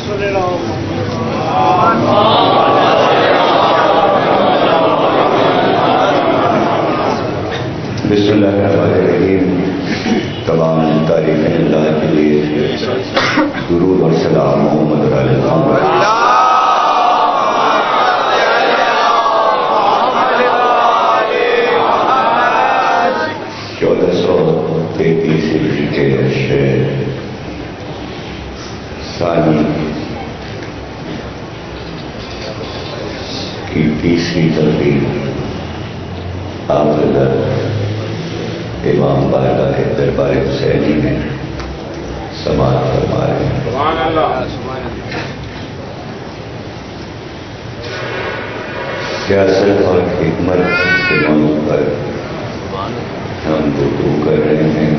بسم اللہ الرحمن الرحیم. تمام تعریفیں اللہ کے لیے. درود اور سلام محمد علیہ وسلم. 1433 ہجری کے شہر ثانی کی تیسری تقریر آپ امام بارگاہ دربار حسینی میں سماعت فرما رہے ہیں. سبحان اللہ. سیاست اور حکمت کے موضوع پر ہم گفتگو کر رہے ہیں،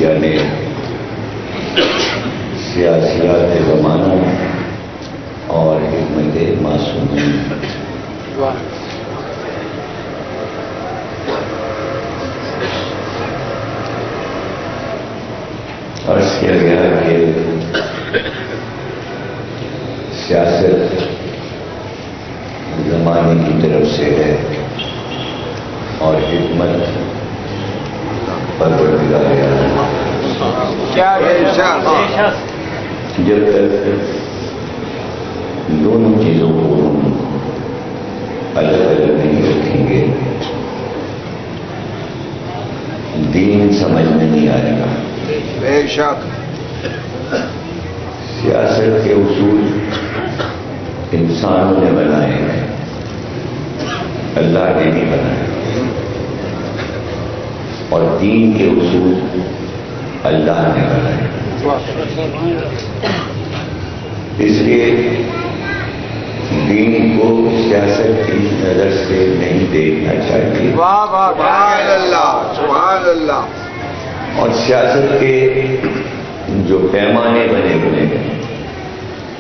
یعنی سیاسیات زمانہ اور حکمت معصومین. عرض کیا گیا کہ سیاست زمانے کی طرف سے ہے اور حکمت پروردگار ہے. جب تک دونوں چیزوں کو ہم الگ الگ نہیں رکھیں گے دین سمجھ میں نہیں آئے گا. بے شک سیاست کے اصول انسانوں نے بنائے ہیں، اللہ نے نہیں بنائے، اور دین کے اصول اللہ نے بنائے. اس لیے دین کو سیاست کی نظر سے نہیں دیکھنا چاہیے. واہ واہ سبحان اللہ سبحان اللہ. اور سیاست کے جو پیمانے بنے ہوئے ہیں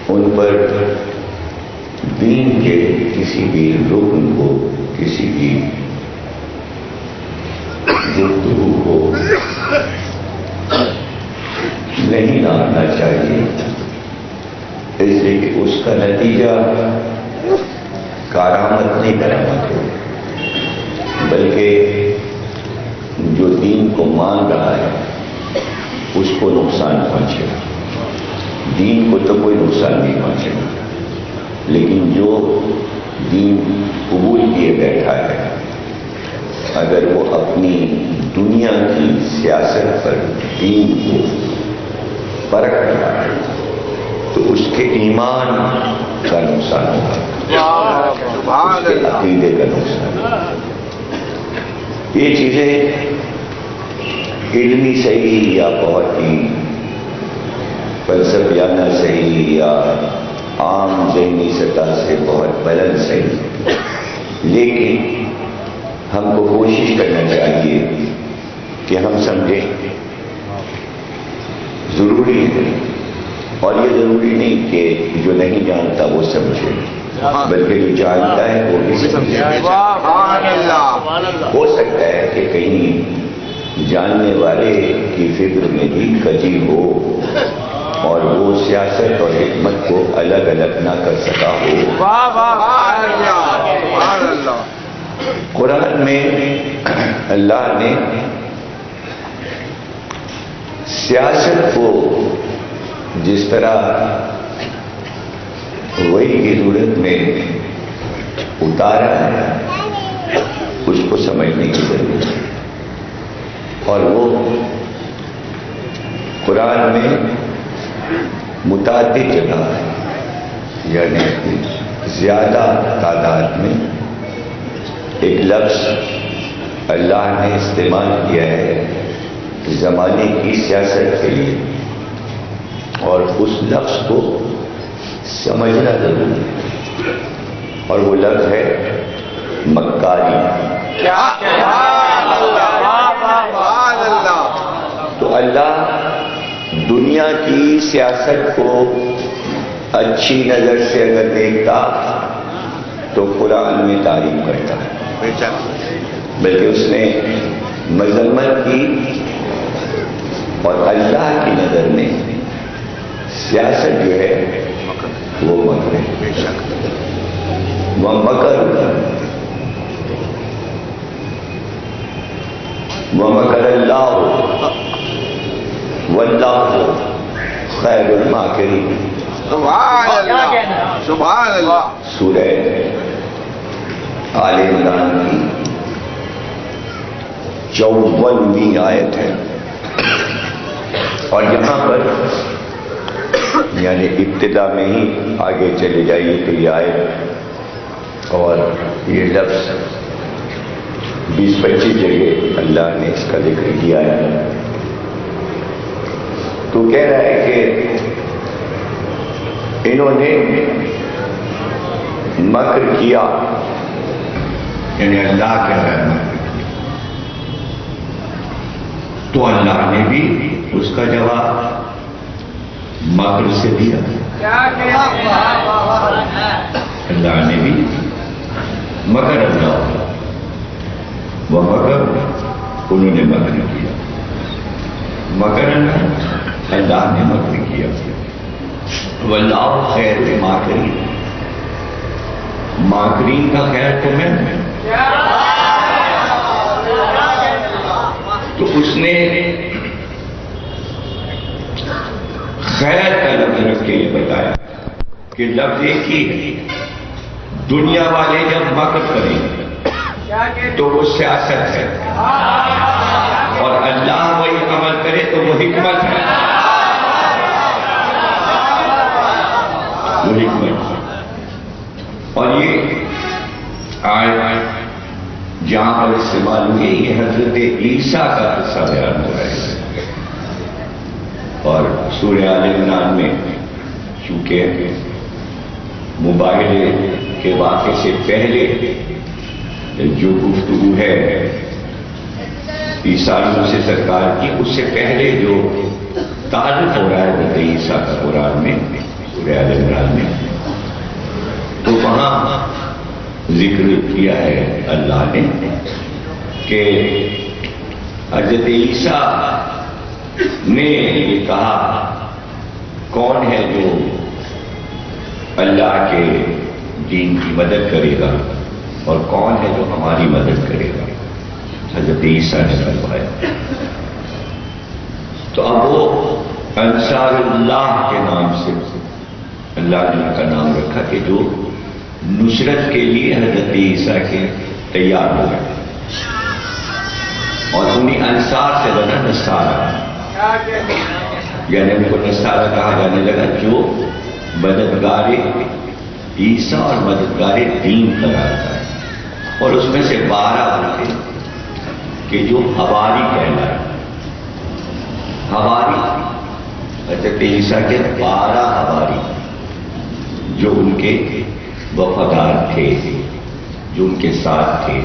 ان پر دین کے کسی بھی رکن کو، کسی بھی گفتگو کو نہیں لانا چاہیے، اس لیے کہ اس کا نتیجہ کارآمد نہیں برآمد ہو، بلکہ جو دین کو مان رہا ہے اس کو نقصان پہنچے گا. دین کو تو کوئی نقصان نہیں پہنچے گا، لیکن جو دین قبول کیے بیٹھا ہے اگر وہ اپنی دنیا کی سیاست پر دین کو پرکھ رہا ہے تو اس کے ایمان کا نقصان ہوگا، اس کے عقیدے کا نقصان ہوگا. یہ چیزیں علمی صحیح یا بہت ہی فلسفیانہ صحیح یا عام ذہنی سطح سے بہت بلند صحیح، لیکن ہم کو کوشش کرنا چاہیے کہ ہم سمجھیں. ضروری ہے، اور یہ ضروری نہیں کہ جو نہیں جانتا وہ سمجھے، بلکہ جو جانتا ہے وہ بھی سمجھے. ہو سکتا ہے کہ کہیں جاننے والے کی فکر میں بھی کجی ہو اور وہ سیاست اور حکمت کو الگ الگ نہ کر سکا ہو. قرآن میں اللہ نے سیاست کو جس طرح وہی کی صورت میں اتارا ہے اس کو سمجھنے کی ضرورت ہے. اور وہ قرآن میں متعدد جگہ یعنی زیادہ تعداد میں ایک لفظ اللہ نے استعمال کیا ہے زمانے کی سیاست کے لیے، اور اس لفظ کو سمجھنا ضروری ہے. اور وہ لفظ ہے مکاری. تو اللہ دنیا کی سیاست کو اچھی نظر سے اگر دیکھتا تو قرآن میں تعریف کرتا ہے، بلکہ اس نے مذمت کی، اور اللہ کی نظر میں سیاست جو ہے وہ مکر ہے. بے شک. ومکر اللہ واللہ خیر الماکرین. سبحان اللہ سبحان اللہ. سورہ آل عمران کی 54ویں آیت ہے. اور یہاں پر یعنی ابتدا میں ہی آگے چلے جائیے تو یہ آیت اور یہ لفظ 20-25 جگہ اللہ نے اس کا ذکر کیا ہے. تو کہہ رہا ہے کہ انہوں نے مکر کیا، یعنی اللہ کہہ رہا ہے مکر کیا، تو اللہ نے بھی اس کا جواب مکر سے دیا. اللہ نے بھی مکر اللہ وہ مکر انہوں نے مکر کیا. مکر اللہ نے مکر کیا. واللہ خیر ماکرین، ماکرین کا خیر تمہیں. تو اس نے خیر کا لفظ رکھ کے یہ بتایا کہ لفظ ایک ہی ہے. دنیا والے جب مکر کریں گے تو وہ سیاست ہے، اور اللہ وہی عمل کرے تو وہ حکمت ہے. وہ حکمت ہے. اور یہ آیت جہاں پر استعمال ہوئی یہ حضرت عیسیٰ کا قصہ بیان ہو رہا ہے. اور سورہ آل عمران میں چونکہ مباہلے کے واقعے سے پہلے جو گفتگو ہے عیسیٰ سے سرکار کی، اس سے پہلے جو تعارف ہو رہا ہے حضرت عیسیٰ کا قرآن میں سورہ آل عمران میں، تو وہاں ذکر کیا ہے اللہ نے کہ حضرت عیسیٰ نے یہ کہا کون ہے جو اللہ کے دین کی مدد کرے گا اور کون ہے جو ہماری مدد کرے گا. حضرت عیسیٰ نے فرمایا. تو اب وہ انصار اللہ کے نام سے اللہ نے ان کا نام رکھا کہ جو نصرت کے لیے حضرت عیسیٰ کے تیار ہو گئے، اور انہیں انصار سے بنا نصارہ، یعنی ان کو نصارہ کہا جانے لگا جو مددگار عیسیٰ اور مددگار دین قرار ہے. اور اس میں سے 12 ہوتے کہ جو حواری کہلائے. حواری حضرت عیسیٰ کے 12 حواری جو ان کے وفادار تھے، جو ان کے ساتھ تھے.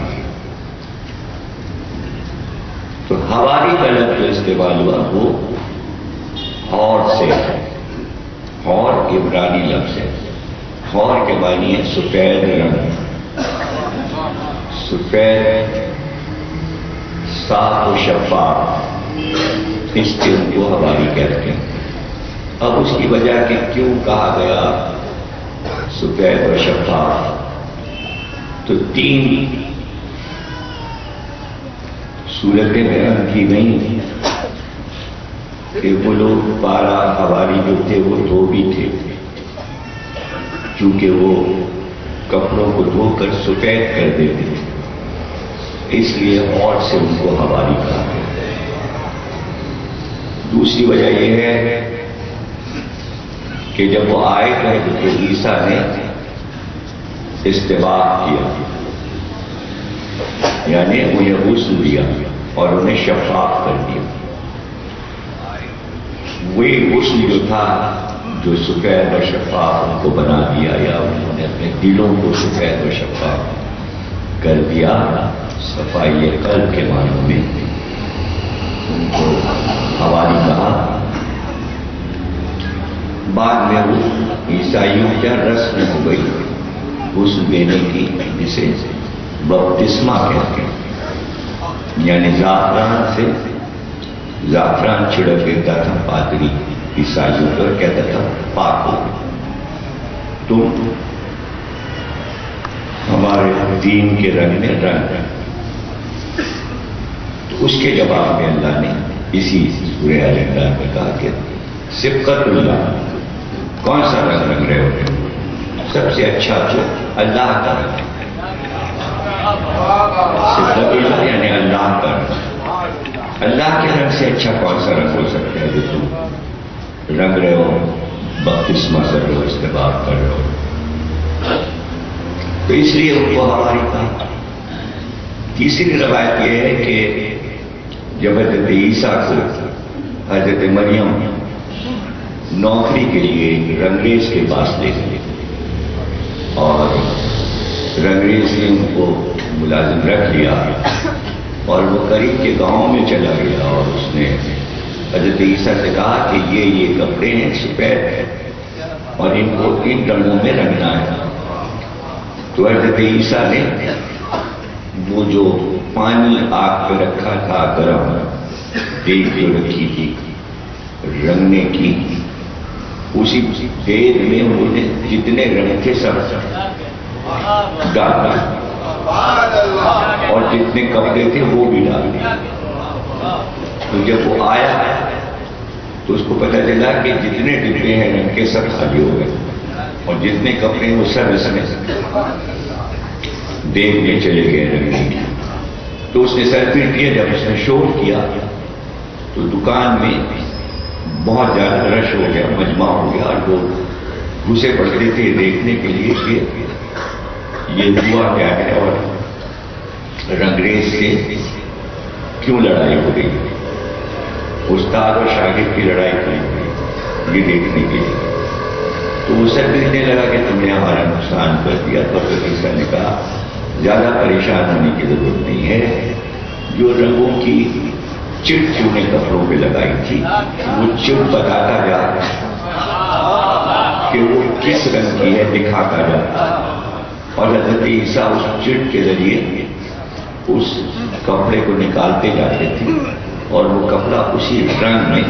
تو حواری کا لفظ جو استعمال ہوا وہ حور سے ہے. حور عبرانی لفظ ہے. حور کے معنی ہے سفید رنگ، سفید صاف و شفاف، اس کے ان کو حواری کہتے ہیں. اب اس کی وجہ کہ کیوں کہا گیا سفید و شفاف، تو 3 صورتیں بیان کی گئی کہ وہ لوگ 12 حواری جو تھے وہ 2 بھی تھے، چونکہ وہ کپڑوں کو دھو کر سفید کر دیتے تھے، اس لیے اور سے ان کو حواری کہا گیا. دوسری وجہ یہ ہے کہ جب وہ آئے تو حضرت عیسیٰ نے استباح کیا، یعنی انہیں غسل دیا اور انہیں شفاف کر دیا. وہی غسل جو تھا جو سفید و شفاف ان کو بنا دیا، یا انہوں نے اپنے دلوں کو سفید و شفاف کر دیا. صفائی قلب کے معنوں میں ان کو حواری کہا. بعد میں وہ عیسائیوں کیا رسم ہو گئی غسل دینے کی، جسے بپتسمہ کہتے ہیں. یعنی زعفران سے زعفران چھڑک دیتا تھا پادری عیسائیوں کو کہتا تھا پاک ہو، تم ہمارے دین کے رنگ میں رنگ۔ تو اس کے جواب میں اللہ نے اسی سورہ آل عمران میں کہا کہ صبغۃ اللہ، کون سا رنگ رنگ رہے ہو؟ سب سے اچھا جو اللہ کا رنگ ہے، صبغۃ اللہ یعنی اللہ کا رنگ۔ اللہ کے رنگ سے اچھا کون سا رنگ ہو سکتا ہے جو تم رنگ رہے ہو، بپتسمہ کر رہے ہو، استقبال کر رہے ہو؟ تو اس لیے ان کو ہماری کہا۔ تیسری روایت یہ ہے کہ جب حضرت عیسیٰ کو حضرت مریم نوکری کے لیے ایک رنگریز کے پاس لے گئے اور رنگریز نے ان کو ملازم رکھ لیا اور وہ قریب کے گاؤں میں چلا گیا اور اس نے حضرت عیسیٰ سے کہا کہ یہ کپڑے ہیں سفید ہیں اور ان کو ان رنگوں میں رنگنا ہے۔ تو حضرت عیسیٰ نے وہ جو پانی آگ پہ رکھا تھا گرم دیگ جو رکھی تھی رنگنے کی، اسی دیگ میں انہوں نے جتنے رنگ تھے سب ڈال دیے اور جتنے کپڑے تھے وہ بھی ڈال دیے۔ تو جب وہ آیا تو اس کو پتہ چلا کہ جتنے ڈبے ہیں رنگ کے سب خالی ہو گئے اور جتنے کپڑے ہیں وہ سب اس میں دیگ میں چلے گئے رنگنے کی۔ تو اس نے سر پھر کیا، جب اس نے شور کیا تو دکان میں بہت زیادہ رش ہو گیا، مجمع ہو گیا اور لوگ گھسے پڑتے تھے دیکھنے کے لیے کہ یہ ہوا کیا ہے اور رنگریز سے کیوں لڑائی ہو گئی، استاد اور شاگرد کی لڑائی ہوئی یہ دیکھنے کے لیے۔ تو وہ سر کہنے لگا کہ تم نے ہمارا نقصان کر دیا۔ تو عیسیٰ نے کہا زیادہ پریشان ہونے کی ضرورت نہیں ہے، جو رنگوں کی چٹ تم نے کپڑوں پہ لگائی تھی وہ چٹ بتاتا جا کہ وہ کس رنگ کی ہے، دکھاتا جا۔ اور حضرت عیسیٰ اس چٹ کے ذریعے اس کپڑے کو نکالتے جاتے تھے اور وہ کپڑا اسی رنگ میں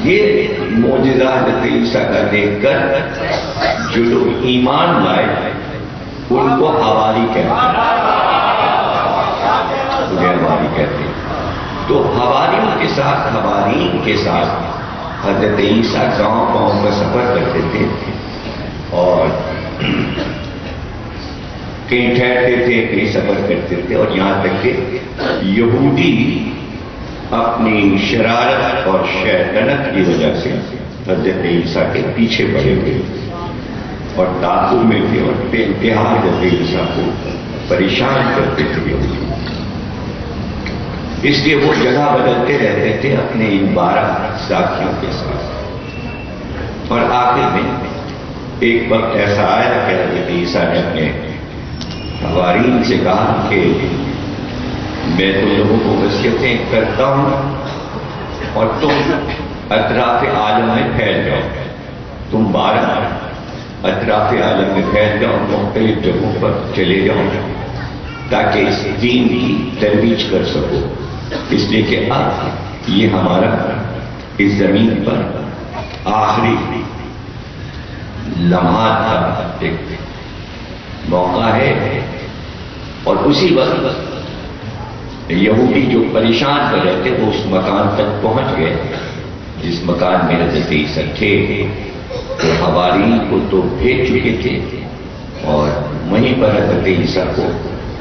یہ معجزہ حضرت عیسیٰ کا دیکھ کر جو لوگ ایمان لائے ان کو حواری کہتے ہیں، انہیں حواری کہتے ہیں۔ تو حواریوں کے ساتھ حضرت عیسیٰ گاؤں گاؤں کا سفر کرتے تھے اور کہیں ٹھہرتے تھے، کہیں سفر کرتے تھے، اور یہاں تک کہ یہودی اپنی شرارت اور شیطنت کی وجہ سے حضرت عیسیٰ کے پیچھے پڑے ہوئے اور تعصب میں تھے اور بے انتہا حضرت عیسیٰ کو پریشان کرتے تھے۔ اس لیے وہ جگہ بدلتے رہتے تھے اپنے ان 12 ساتھیوں کے ساتھ۔ اور آخر میں ایک وقت ایسا آیا کہ حضرت عیسیٰ نے اپنے حوارین سے کہا کہ میں تو لوگوں کو وصیتیں کرتا ہوں اور تم اطراف عالم میں پھیل جاؤ، تم 12 اطراف عالم میں پھیل جاؤ، مختلف جگہوں پر چلے جاؤ تاکہ اس دین کی ترویج کر سکو، اس لیے کہ اب یہ ہمارا اس زمین پر آخری لمحات کا ایک موقع ہے۔ اور اسی وقت یہودی جو پریشان کر رہے تھے وہ اس مکان تک پہنچ گئے جس مکان میں حضرت عیسیٰ تھے، تو حواری کو تو بھیج چکے تھے اور وہیں پر حضرت عیسیٰ کو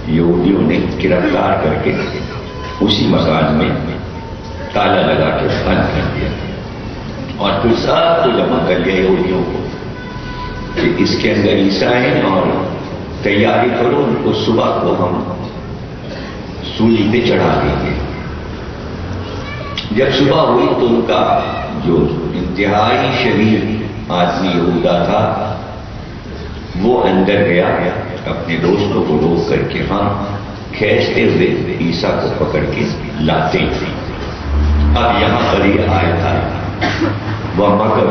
یہودیوں نے گرفتار کر کے اسی مکان میں تالا لگا کے بند کر دیا اور پھر سب کو جمع کر لیا یہودیوں کو کہ اس کے اندر عیسیٰ ہیں اور تیاری کرو، ان کو صبح کو ہم سولی پہ چڑھا دیں گے۔ جب صبح ہوئی تو ان کا جو انتہائی شریر آدمی یہودا تھا وہ اندر گیا اپنے دوستوں کو روک کر کے ہاں کھینچتے ہوئے عیسیٰ کو پکڑ کے لاتے تھے۔ اب یہاں پر یہ آیا تھا وہ مکر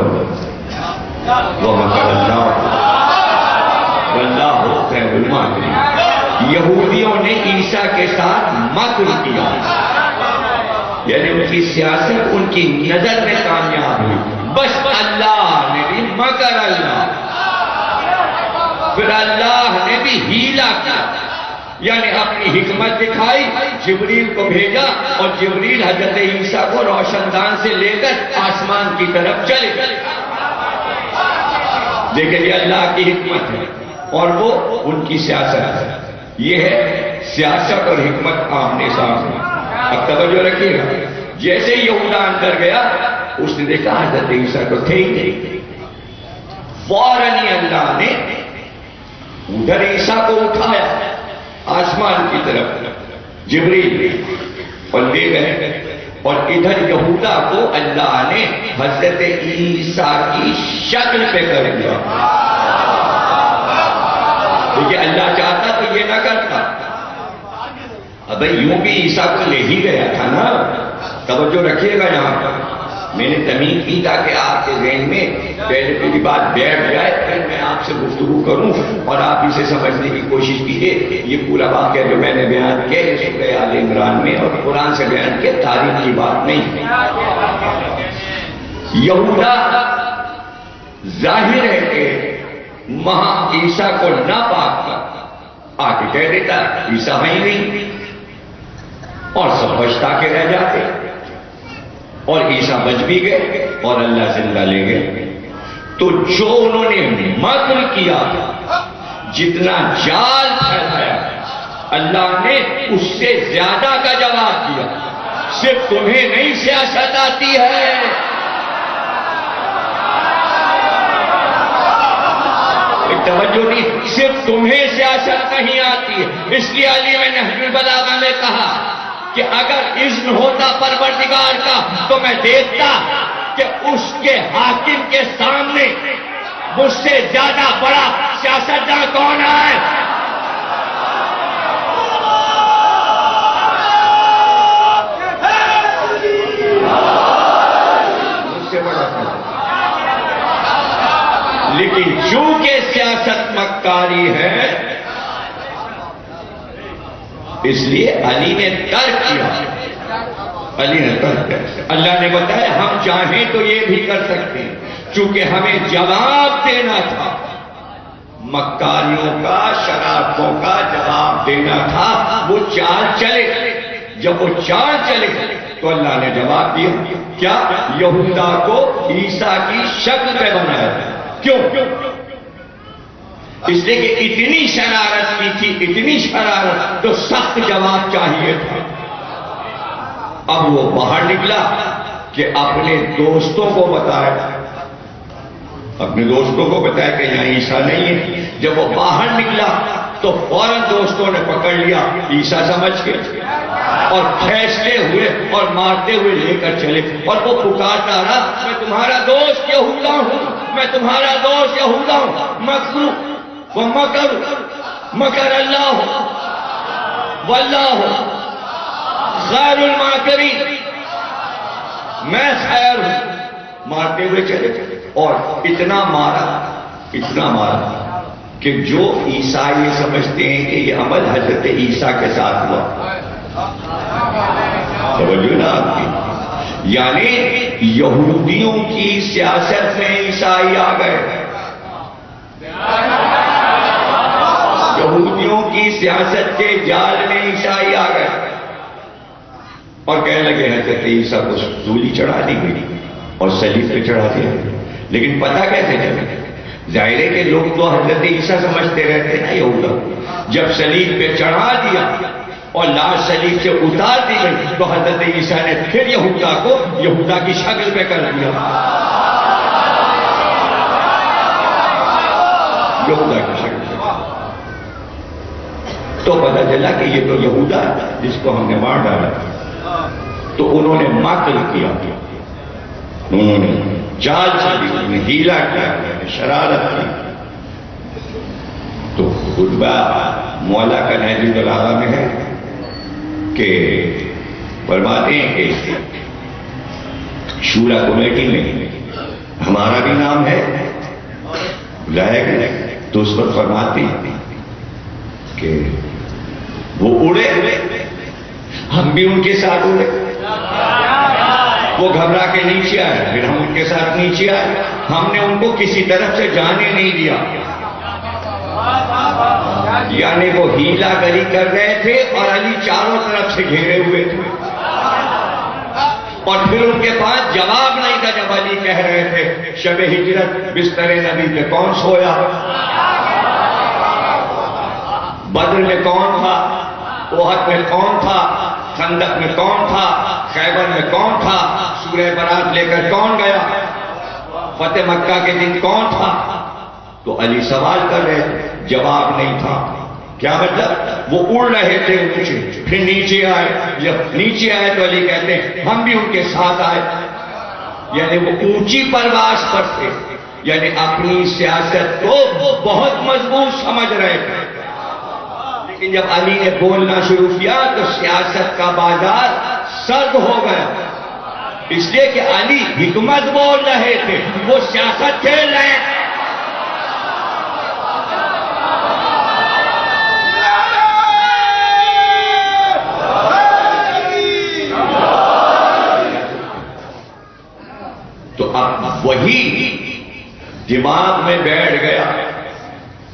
اللہ ہو خیر الماکرین، یہودیوں نے عیسیٰ کے ساتھ مکر کیا یعنی ان کی سیاست ان کی نظر میں کامیاب ہوئی. بس اللہ نے بھی مگر اللہ، پھر اللہ نے بھی ہیلا کیا، یعنی اپنی حکمت دکھائی، جبریل کو بھیجا اور جبریل حضرت عیسیٰ کو روشن دان سے لے کر آسمان کی طرف چلے. دیکھیں یہ اللہ کی حکمت ہے اور وہ ان کی سیاست ہے. یہ ہے سیاست اور حکمت آمنے سامنے. اب توجہ رکھیے گا، جیسے یہودا اندر گیا اس نے دیکھا حضرت عیسیٰ کو تھے ہی نہیں، فوراً ہی اللہ نے ادھر عیسیٰ کو اٹھایا آسمان کی طرف جبریل اور لے گئے، اور ادھر یہودا کو اللہ نے حضرت عیسیٰ کی شکل پہ کر دیا. کیونکہ اللہ چاہتا تو یہ نہ کرتا. اب یوں بھی عیسیٰ کو لے ہی گیا تھا نا. توجہ رکھیے گا یہاں پر. میں نے تمیز کی تاکہ آپ کے ذہن میں پہلے میری بات بیٹھ جائے، پھر میں آپ سے گفتگو کروں اور آپ اسے سمجھنے کی کوشش کیجیے. یہ پورا واقعہ جو میں نے بیان کیا یہ سورہ آل عمران میں اور قرآن سے بیان کیا، تاریخ کی بات نہیں ہے. یہودا ظاہر ہے کہ وہاں عیسیٰ کو نہ پاک کر آ کے کہہ دیتا عیسیٰ ہے ہی نہیں، اور سب پچھتا کے رہ جاتے، اور عیسیٰ بچ بھی گئے اور اللہ زندہ لے گئے. تو جو انہوں نے مکر کیا، جتنا جال پھیلایا، اللہ نے اس سے زیادہ کا جواب دیا. صرف تمہیں نہیں سیاست آتی ہے، توجہ نہیں، صرف تمہیں سیاست نہیں آتی ہے. اس لیے علی میں نہج البلاغہ میں کہا کہ اگر اذن ہوتا پروردگار کا تو میں دیکھتا کہ اس کے حاکم کے سامنے مجھ سے زیادہ بڑا سیاستدان کون ہے. مجھ سے بڑا. لیکن چونکہ سیاست مکاری ہے اس لیے علی نے ترک کیا. علی نے ترک کیا. اللہ نے بتایا ہم چاہیں تو یہ بھی کر سکتے ہیں، چونکہ ہمیں جواب دینا تھا، مکاریوں کا، شرارتوں کا جواب دینا تھا. وہ چال چلے. جب وہ چال چلے تو اللہ نے جواب دیا. کیا؟ یہودا کو عیسیٰ کی شکل پہ بنایا. کیوں؟ اس لیے کہ اتنی شرارت کی تھی، اتنی شرارت، تو سخت جواب چاہیے تھا. اب وہ باہر نکلا کہ اپنے دوستوں کو بتایا، اپنے دوستوں کو بتایا کہ یہاں عیسیٰ نہیں ہے. جب وہ باہر نکلا تو فوراً دوستوں نے پکڑ لیا عیسیٰ سمجھ کے، اور کھینچتے ہوئے اور مارتے ہوئے لے کر چلے. اور وہ پکارتا رہا میں تمہارا دوست یہودا ہوں، میں تمہارا دوست یہودا ہوں. مکرو ومکر مکر اللہ واللہ خیر الماکرین. میں خیر ہوں. مارتے ہوئے چلے اور اتنا مارا کہ جو عیسائی سمجھتے ہیں کہ یہ عمل حضرت عیسیٰ کے ساتھ ہوا. توجہ نا آپ کی. یعنی یہودیوں کی سیاست میں عیسائی آ گئے. یہودیوں کی سیاست کے جال میں عیسائی آ گئے اور کہنے لگے حضرت عیسیٰ کو سولی چڑھا دی گئی اور صلیب پہ چڑھا دیا. لیکن پتہ کیسے چلے؟ ظاہر ہے کہ لوگ تو حضرت عیسیٰ سمجھتے رہتے نا یہودا. جب صلیب پہ چڑھا دیا اور لاش صلیب سے اتار دی گئی تو حضرت عیسیٰ نے پھر یہودا کو یہودا کی شکل پہ کر دیا. یہودا کی شکل پہ تو پتہ چلا کہ یہ تو یہودا جس کو ہم نے مار ڈالا. تو انہوں نے مکر کیا، انہوں نے جال چلی، انہوں نے ہیلا کیا، انہوں نے شرارت کی. تو خطبہ مولا کا نہج البلاغہ میں ہے کہ فرماتے ہیں کہ شورا کمیٹی میں ہمارا بھی نام ہے، بلایا گیا. تو اس پر فرماتے ہیں کہ وہ اڑے، ہم بھی ان کے ساتھ اڑے. وہ گھبرا کے نیچے آئے، پھر ہم ان کے ساتھ نیچے آئے، ہم نے ان کو کسی طرف سے جانے نہیں دیا، یعنی وہ ہیلا گری کر رہے تھے اور علی چاروں طرف سے گھیرے ہوئے تھے، اور پھر ان کے پاس جواب نہیں تھا جب علی کہہ رہے تھے شب ہجرت بستر نبی پہ کون سویا، بدر میں کون تھا، احد میں کون تھا، خندق میں کون تھا، خیبر میں کون تھا، سورہ برات لے کر کون گیا، فتح مکہ کے دن کون تھا؟ تو علی سوال کر رہے تھے، جواب نہیں تھا۔ کیا مطلب؟ وہ اڑ رہے تھے اونچے، پھر نیچے آئے، جب نیچے آئے تو علی کہتے ہیں ہم بھی ان کے ساتھ آئے، یعنی وہ اونچی پرواز پر تھے، یعنی اپنی سیاست کو بہت مضبوط سمجھ رہے تھے، لیکن جب علی نے بولنا شروع کیا تو سیاست کا بازار سرد ہو گیا، اس لیے کہ علی حکمت بول رہے تھے، وہ سیاست کھیل رہے تھے۔ تو اب وہی دماغ میں بیٹھ گیا،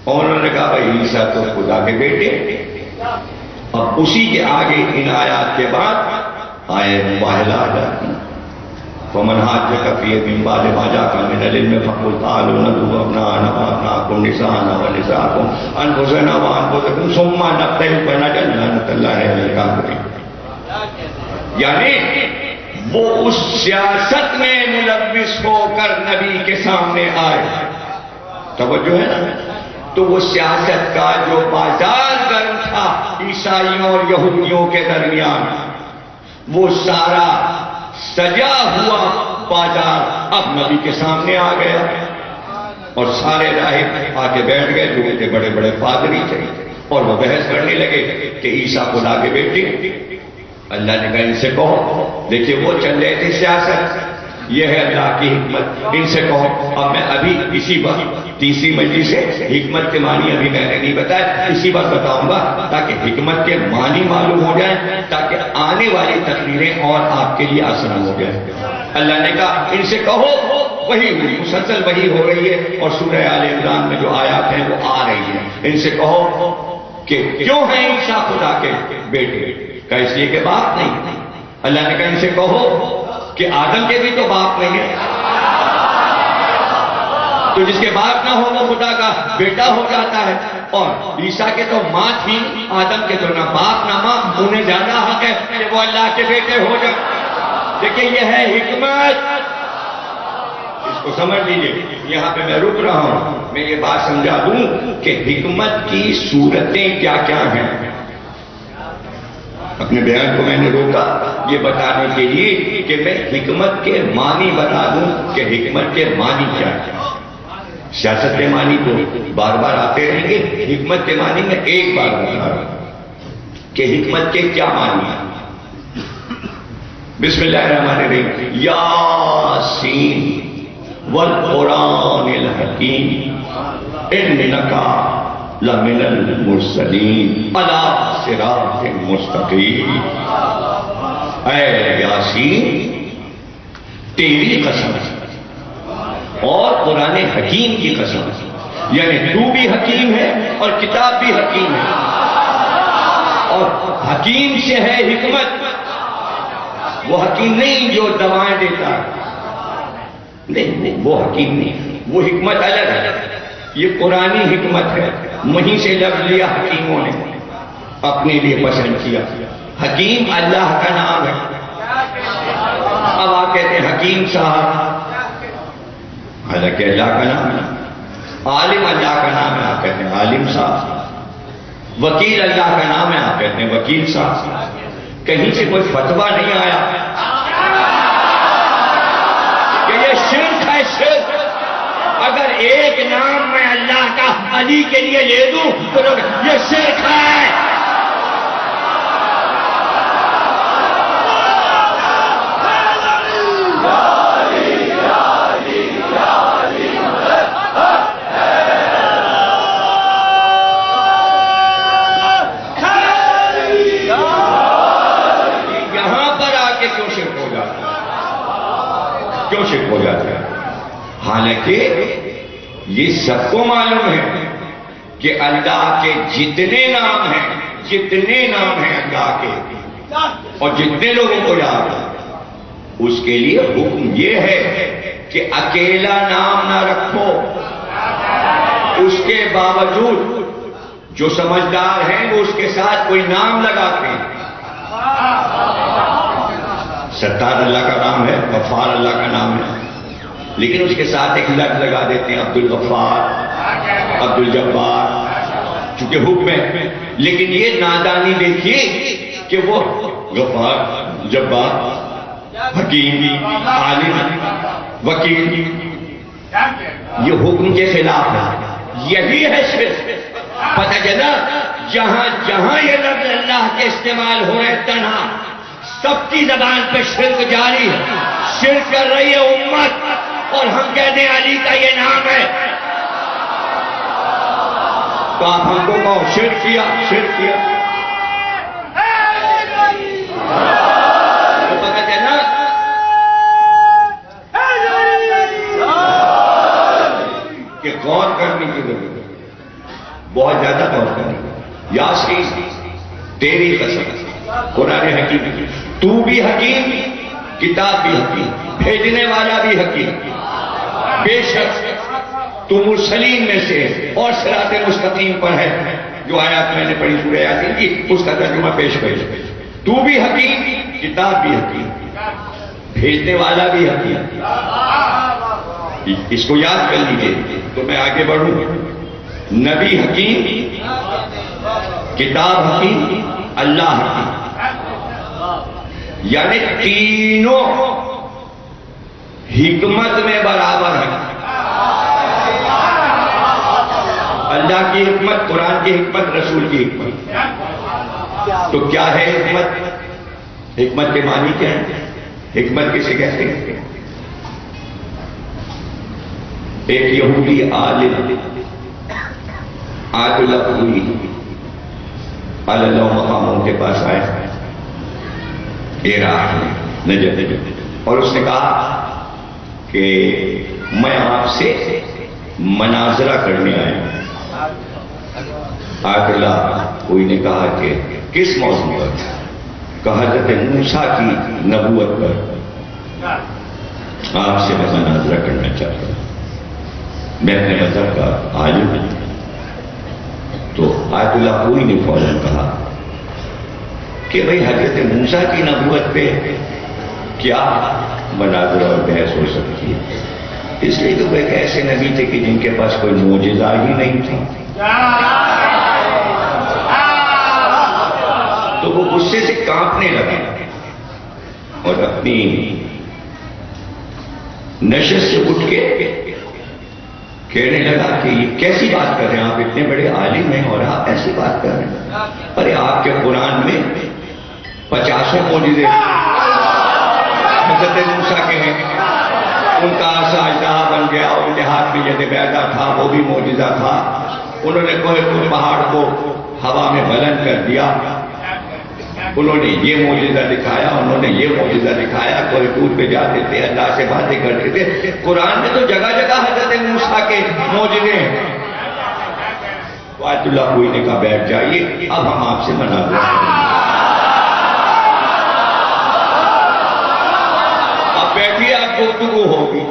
اور انہوں نے کہا بھائی عیسیٰ تو خدا کے بیٹے۔ اب اسی کے آگے ان آیات کے بعد آئے مباہلہ آ جاتی، فَمَنْ حَاجَّكَ فِيهِ مِنْ بَعْدِ مَا جَاءَكَ مِنَ الْعِلْمِ فَقُلْ تَعَالَوْا نَدْعُ أَبْنَاءَنَا وَأَبْنَاءَكُمْ نِسَاءَنَا وَنِسَاءَكُمْ أَنفُسَنَا وَأَنفُسَكُمْ ثُمَّ نَبْتَهِلْ فَنَجْعَلْ لَعْنَةَ اللَّهِ عَلَى الْكَاذِبِينَ۔ یعنی وہ اس سیاست میں ملوث ہو کر نبی کے سامنے آئے، توجہ ہے نا؟ تو وہ سیاست کا جو بازار گرم تھا عیسائیوں اور یہودیوں کے درمیان، وہ سارا سجا ہوا بازار اب نبی کے سامنے آ گیا، اور سارے راہب آ کے بیٹھ گئے جو تھے بڑے بڑے پادری تھے، اور وہ بحث کرنے لگے کہ عیسیٰ خدا کے بیٹے۔ اللہ نے کہا ان سے کہو، دیکھیے وہ چل رہے تھے سیاست، یہ ہے اللہ کی حکمت، ان سے کہو۔ اب میں ابھی اسی وقت تیسری مجلس سے حکمت کے معنی ابھی میں نے نہیں بتایا، اسی وقت بتاؤں گا تاکہ حکمت کے معنی معلوم ہو جائیں، تاکہ آنے والی تقریریں اور آپ کے لیے آسان ہو جائیں۔ اللہ نے کہا ان سے کہو، وہی ہوئی، مسلسل وہی ہو رہی ہے، اور سورہ آل عمران میں جو آیات ہیں وہ آ رہی ہیں۔ ان سے کہو کہ کیوں ہیں عیسیٰ خدا کے بیٹے؟ کہ اس لیے کہ باپ نہیں۔ اللہ نے کہا ان سے کہو کہ آدم کے بھی تو باپ نہیں ہے، تو جس کے باپ نہ ہو وہ خدا کا بیٹا ہو جاتا ہے، اور عیسیٰ کے تو ماں تھی، آدم کے تو نہ باپ نہ ماں، انہیں زیادہ حق ہے کہ وہ اللہ کے بیٹے ہو جائیں۔ دیکھیں یہ ہے حکمت، اس کو سمجھ لیجیے۔ یہاں پہ میں رک رہا ہوں، میں یہ بات سمجھا دوں کہ حکمت کی صورتیں کیا کیا ہیں۔ اپنے بیان کو میں نے روکا یہ بتانے کے لیے کہ میں حکمت کے معنی بتا دوں کہ حکمت کے معنی کیا ہے۔ سیاست کے معنی تو بار بار آتے رہیں گے، حکمت کے معنی میں ایک بار بتا رہا ہوں کہ حکمت کے کیا معنی ہیں۔ بسم اللہ الرحمن الرحیم، یاسین والقرآن الحکیم انک لمن المرسلین علی صراط مستقیم۔ اے یاسین تیری قسم اور قرآن حکیم کی قسم، یعنی تو بھی حکیم ہے اور کتاب بھی حکیم ہے، اور حکیم سے ہے حکمت۔ وہ حکیم نہیں جو دوائیں دیتا ہے، نہیں وہ حکیم نہیں، وہ حکمت الگ ہے، یہ قرآنی حکمت ہے۔ وہیں سے لفظ لیا حکیموں نے، اپنے لیے پسند کیا۔ حکیم اللہ کا نام ہے، اب آپ کہتے ہیں حکیم صاحب، حالانکہ اللہ کا نام ہے۔ عالم اللہ کا نام ہے، آپ کہتے ہیں عالم صاحب۔ وکیل اللہ کا نام ہے، آپ کہتے ہیں وکیل صاحب۔ کہیں سے کوئی فتویٰ نہیں آیا کہ یہ شرک ہے، شرک۔ اگر ایک نام میں اللہ کا علی کے لیے لے دوں تو لوگ یہ شرک ہے۔ حالانکہ یہ سب کو معلوم ہے کہ اللہ کے جتنے نام ہیں اللہ کے، اور جتنے لوگوں کو یاد ہے، اس کے لیے حکم یہ ہے کہ اکیلا نام نہ رکھو، اس کے باوجود جو سمجھدار ہیں وہ اس کے ساتھ کوئی نام لگاتے ہیں۔ ستار اللہ کا نام ہے، غفار اللہ کا نام ہے، لیکن اس کے ساتھ ایک لفظ لگا دیتے ہیں، عبد الغفار، عبد الجبار، چونکہ حکم ہے۔ لیکن یہ نادانی دیکھیے کہ وہ غفار، جبار، حکیم، عالم، وکیل، یہ حکم کے خلاف ہے، یہی ہے شرک۔ پتہ چلا جہاں جہاں یہ لفظ اللہ کے استعمال ہو رہے تنہا، سب کی زبان پہ شرک جاری ہے، شرک کر رہی ہے امت، اور ہم کہتے ہیں علی کا یہ نام ہے، تو آپ ہم کو کہو شرک کیا۔ تو پتہ چلا کہ غور کرنے کی ضرورت ہے، بہت زیادہ غور کرنے کی۔ یاسین تیری قسم، قرآن حکیم، تو بھی حکیم، کتاب بھی حکیم، بھیجنے والا بھی حکیم، بے شک تو مرسلین میں سے اور صراط مستقیم پر ہے۔ جو آیات میں نے پڑھی سورہ یاسین کی، اس کا ترجمہ پیش کریں۔ تو بھی حکیم، کتاب بھی حکیم، بھیجنے والا بھی حکیم، اس کو یاد کر لیجیے۔ تو میں آگے بڑھوں، نبی حکیم، کتاب حکیم، اللہ حکیم، یعنی تینوں حکمت میں برابر ہیں۔ اللہ کی حکمت، قرآن کی حکمت، رسول کی حکمت۔ تو کیا ہے حکمت؟ حکمت کے معنی کیا ہے؟ حکمت کسے کہتے ہیں؟ ایک یہودی عالم آیت اللہ پوری اللہ مقاموں کے پاس آئے عراق میں نجف، اور اس نے کہا کہ میں آپ سے مناظرہ کرنے آیا ہوں۔ آیت اللہ کوئی نے کہا کہ کس موضوع پر؟ کہا حضرت موسیٰ کی نبوت پر آپ سے میں مناظرہ کرنا چاہتا ہوں، میں اپنے مذہب کا عالم ہوں۔ تو آیت اللہ کوئی نے فوراً کہا کہ بھئی حضرت موسیٰ کی نبوت پہ کیا مناظرہ اور بحث ہو سکتی ہے؟ اس لیے تو وہ ایک ایسے نبی تھے کہ جن کے پاس کوئی معجزہ ہی نہیں تھا۔ تو وہ غصے سے کانپنے لگے اور اپنی نشست سے اٹھ کے کہنے لگا کہ یہ کیسی بات کر رہے ہیں آپ، اتنے بڑے عالم ہیں اور آپ ایسی بات کر رہے ہیں؟ ارے آپ کے قرآن میں 50 معجزے حضرت موسیٰ کے ہیں، ان کا عصا اژدہا بن گیا، ان کے ہاتھ میں ید بیضا تھا، وہ بھی معجزہ تھا، انہوں نے کوہ طور پہاڑ کو ہوا میں بلند کر دیا، انہوں نے یہ معجزہ دکھایا، انہوں نے یہ معجزہ دکھایا، کوہ طور پہ جاتے تھے، اللہ سے باتیں کرتے تھے۔ قرآن میں تو جگہ جگہ حضرت موسیٰ کے معجزے ہیں۔ آیت اللہ کوئی نے کہا بیٹھ جائیے، اب ہم آپ سے مناظرہ کریں گے۔ اب بیٹھیے، آپ گفتگو ہوگی۔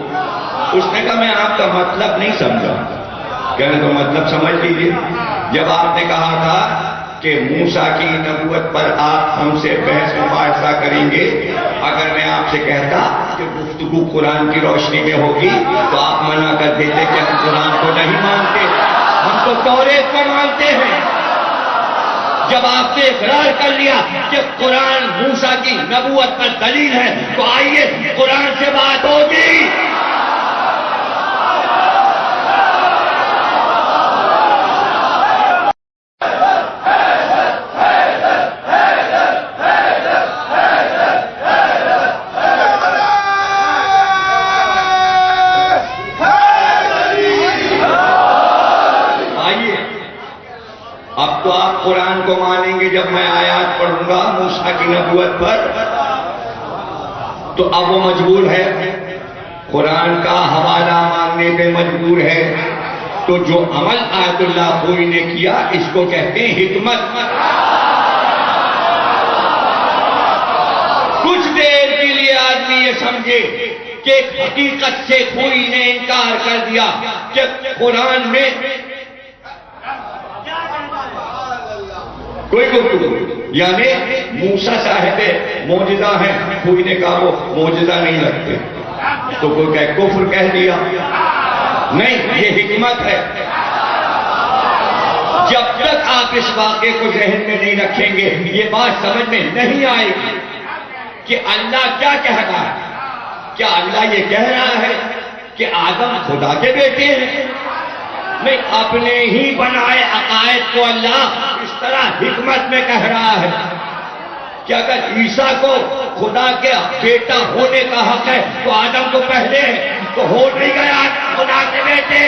اس نے کہا میں آپ کا مطلب نہیں سمجھا۔ کہنے تو مطلب سمجھ لیجیے، جب آپ نے کہا تھا کہ موسیٰ کی نبوت پر آپ ہم سے بحث مباحثہ کریں گے، اگر میں آپ سے کہتا کہ گفتگو قرآن کی روشنی میں ہوگی تو آپ منع کر دیتے کہ ہم قرآن کو نہیں مانتے، ہم تو توریت کو مانتے ہیں۔ جب آپ نے اقرار کر لیا کہ قرآن موسیٰ کی نبوت پر دلیل ہے تو آئیے قرآن سے بات ہوگی۔ اب تو آپ قرآن کو مانیں گے جب میں آیات پڑھوں گا موسیٰ کی نبوت پر، تو اب وہ مجبور ہے قرآن کا حوالہ ماننے پہ مجبور ہے. تو جو عمل آیت اللہ خوئی نے کیا اس کو کہتے ہیں حکمت. کچھ دیر کے لیے آدمی یہ سمجھے کہ حقیقت سے خوئی نے انکار کر دیا کہ قرآن میں کوئی گفتگو، یعنی موسیٰ صاحب معجزہ ہیں، خوئی نے کہا وہ معجزہ نہیں لگتے، تو کوئی کہ کفر کہہ دیا. نہیں، یہ حکمت ہے. جب تک آپ اس واقعے کو ذہن میں نہیں رکھیں گے یہ بات سمجھ میں نہیں آئے گی کہ اللہ کیا کہہ رہا ہے. کیا اللہ یہ کہہ رہا ہے کہ آدم خدا کے بیٹے ہیں؟ نہیں، اپنے ہی بنائے عقائد کو اللہ اس طرح حکمت میں کہہ رہا ہے کہ اگر عیسیٰ کو خدا کے بیٹا ہونے کا حق ہے تو آدم کو پہلے تو ہو نہیں گیا خدا کے بیٹے.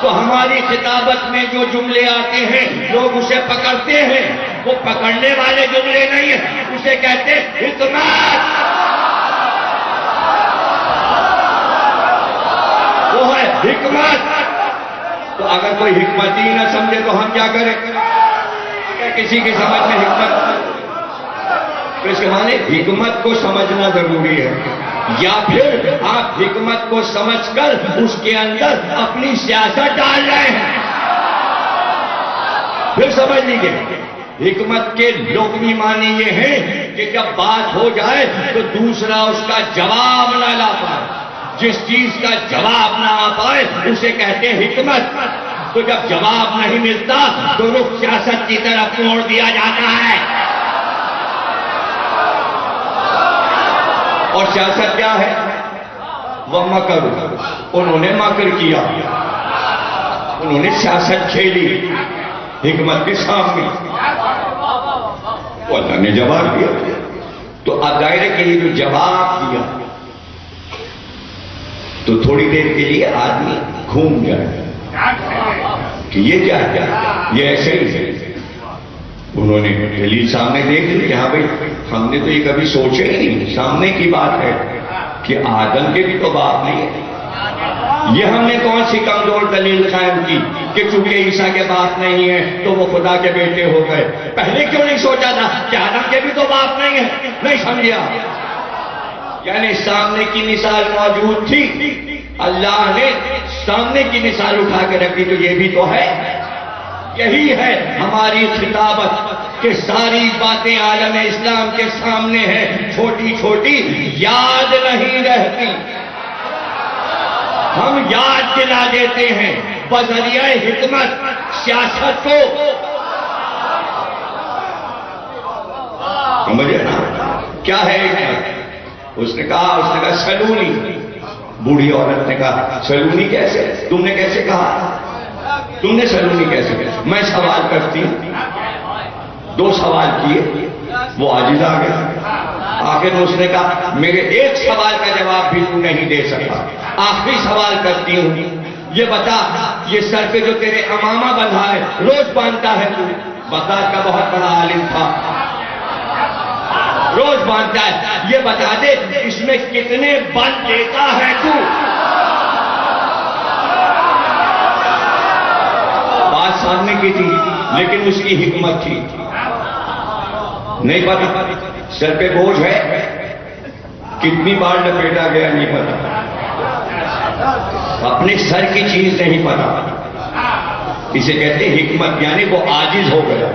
تو ہماری خطابت میں جو جملے آتے ہیں لوگ اسے پکڑتے ہیں، وہ پکڑنے والے جملے نہیں ہیں، اسے کہتے ہیں حکمت. وہ ہے حکمت. تو اگر کوئی حکمت ہی نہ سمجھے تو ہم کیا کریں؟ کسی کی سمجھ میں حکمت، تو اس کے معنی حکمت کو سمجھنا ضروری ہے. یا پھر آپ حکمت کو سمجھ کر اس کے اندر اپنی سیاست ڈال رہے ہیں، پھر سمجھ لیجیے. حکمت کے لغوی معنی یہ ہے کہ جب بات ہو جائے تو دوسرا اس کا جواب نہ لا پائے. جس چیز کا جواب نہ آ پائے اسے کہتے ہیں حکمت. تو جب جواب نہیں ملتا تو رخ سیاست کی طرف موڑ دیا جاتا ہے. اور سیاست کیا ہے؟ وہ مکر. انہوں نے مکر کیا، انہوں نے سیاست کھیلی حکمت کے سامنے، تو اللہ نے جواب دیا. تو اب ظاہر کے لیے جو جواب دیا تو تھوڑی دیر کے لیے آدمی گھوم جائے کہ یہ کیا ہے، یہ ایسے ہی ہے. انہوں نے دلیل سامنے دیکھ لی کہ ہاں بھائی ہم نے تو یہ کبھی سوچے ہی نہیں، سامنے کی بات ہے کہ آدم کے بھی تو باپ نہیں ہے. یہ ہم نے کون سی کمزور دلیل قائم کی کہ چونکہ عیسیٰ کے باپ نہیں ہے تو وہ خدا کے بیٹے ہو گئے. پہلے کیوں نہیں سوچا تھا کہ آدم کے بھی تو باپ نہیں ہے؟ نہیں سمجھا. یعنی سامنے کی مثال موجود تھی، اللہ نے سامنے کی مثال اٹھا کے رکھی. تو یہ بھی تو ہے. یہی ہے ہماری خطابت کہ ساری باتیں عالم اسلام کے سامنے ہیں، چھوٹی چھوٹی یاد نہیں رہتی، ہم یاد دلا دیتے ہیں بذریعہ حکمت سیاست کو. سمجھے نا کیا ہے حکمت؟ اس نے کہا سلونی. بوڑھی عورت نے کہا سلونی کیسے؟ تم نے کیسے کہا؟ تم نے سلونی کیسے کہا؟ میں سوال کرتی ہوں. 2 سوال کیے، وہ عاجز آ گیا. آخر میں اس نے کہا میرے ایک سوال کا جواب بھی تو نہیں دے سکا، آخری سوال کرتی ہوں، یہ بتا یہ سر پہ جو تیرے امامہ بندھا ہے روز باندھتا ہے تو؟ بغداد کا بہت بڑا عالم تھا، روز باندھتا ہے، یہ بتا دے اس میں کتنے بند دیتا ہے تو؟ بات سامنے کی تھی لیکن اس کی حکمت تھی. نہیں پتا سر پہ بوجھ ہے کتنی بار لپیٹا گیا نہیں پتا، اپنے سر کی چیز نہیں پتا. اسے کہتے ہیں حکمت. یعنی وہ عاجز ہو گیا،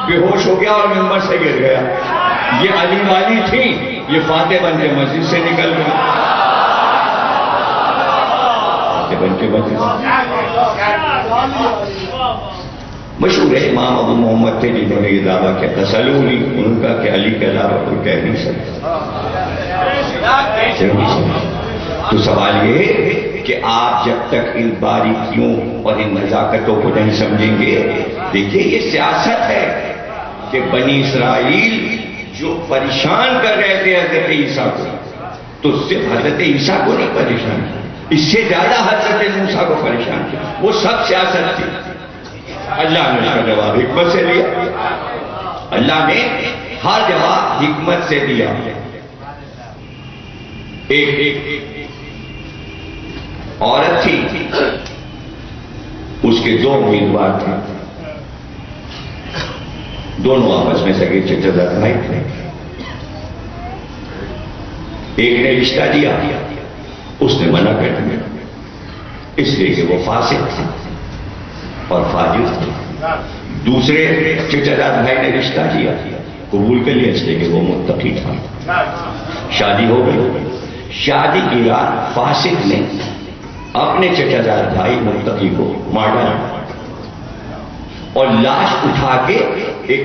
بے ہوش ہو گیا اور ممبر سے گر گیا. یہ علی والی تھی، یہ فاتح بن کے مسجد سے نکل گئی. فاتح بن کے مشہور ہے امام ابو محمد تھے جنہوں نے یہ دعویٰ کیا تھا سلونی. ان کا کہ علی کے علاوہ کوئی کہہ نہیں سکتا. تو سوال یہ ہے کہ آپ جب تک ان باریکیوں اور ان نزاکتوں کو نہیں سمجھیں گے، دیکھیے یہ سیاست ہے کہ بنی اسرائیل جو پریشان کر رہے تھے حضرت عیسیٰ کو، تو صرف حضرت عیسیٰ کو نہیں پریشان کیا، اس سے زیادہ حضرت موسیٰ کو پریشان کیا. وہ سب سیاست تھی. اللہ نے اس کا جواب حکمت سے دیا. اللہ نے ہر جواب حکمت سے دیا. ایک عورت تھی، اس کے دو امیدوار تھے، دونوں آپس میں سگے چچا زاد بھائی تھے. ایک نے رشتہ دیا، اس نے منع کر دیا، اس لیے کہ وہ فاسق تھا اور فاجر تھا. دوسرے چچا زاد بھائی نے رشتہ دیا، قبول کر لیا، اس لیے کہ وہ متقی تھا. شادی ہو گئی. شادی کی رات فاسق نے اپنے چچا زاد بھائی متقی کو مار ڈالا اور لاش اٹھا کے ایک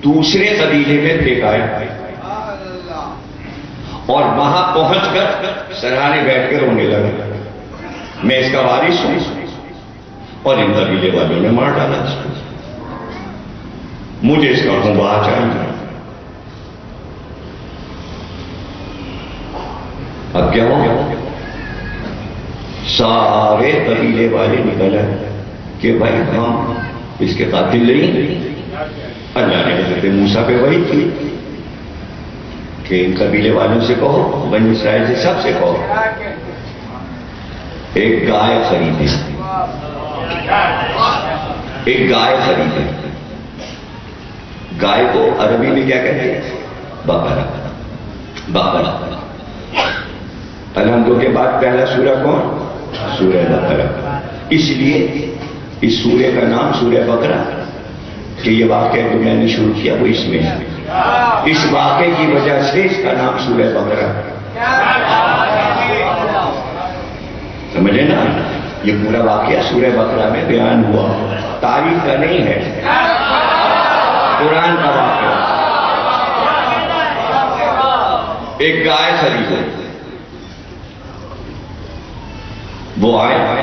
دوسرے قبیلے میں پھینکایا، اور وہاں پہنچ کر سرہانے بیٹھ کے رونے لگا، میں اس کا وارث ہوں اور ان قبیلے والوں نے مار ڈالا اس کو، مجھے اس کا خونبہ چاہیے. اب کیا ہو گیا؟ سارے قبیلے والے نکل آئے کہ بھائی ہم اس کے قاتل نہیں. اللہ نے حضرت موسیٰ پہ وحی کی کہ ان قبیلے والوں سے کہو، بنی اسرائیل سے سب سے کہو، ایک گائے خریدے، ایک گائے خریدے. گائے کو عربی میں کیا کہتے ہیں؟ بقرہ. بقرہ. الحمد کے بعد پہلا سورہ کون؟ سورہ بقرہ. اس لیے اس سورہ کا نام سورہ بقرہ کہ یہ واقعہ جو میں نے شروع کیا وہ اس میں ہے. اس واقعے کی وجہ سے اس کا نام سورہ بقرہ. سمجھے نا؟ یہ پورا واقعہ سورہ بقرہ میں بیان ہوا، تاریخ کا نہیں ہے، قرآن کا واقعہ. ایک گائے خریدے. وہ آئے.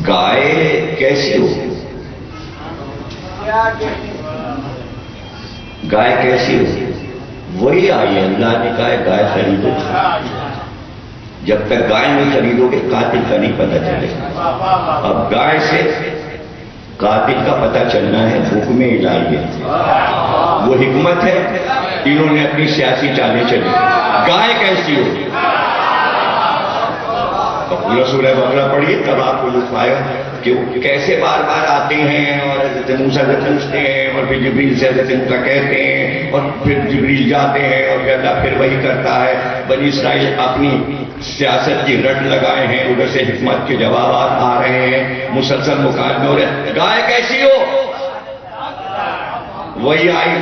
گائے کیسی ہو؟ گائے کیسی ہو؟ وہی آئی. اللہ نے کہا گائے خریدو. جب تک گائے نہیں خریدو گے قاتل کا نہیں پتہ چلے گا. اب گائے سے قاتل کا پتہ چلنا ہے حکم الہی ہے، وہ حکمت ہے. انہوں نے اپنی سیاسی چالیں چلی. گائے کیسی ہو؟ پورا سورہ بقرہ پڑھیے تب آپ کو لطف آئے کہ وہ کیسے بار بار آتے ہیں اور حضرت موسیٰ سے پوچھتے ہیں اور پھر جبریل سے حضرت موسیٰ کہتے ہیں اور پھر جبریل جاتے ہیں اور اللہ پھر وہی کرتا ہے. بنی اسرائیل اپنی سیاست کی رٹ لگائے ہیں، ادھر سے حکمت کے جوابات آ رہے ہیں، مسلسل مکالمے ہو رہے ہیں. گائے کیسی ہو؟ وہی آئی.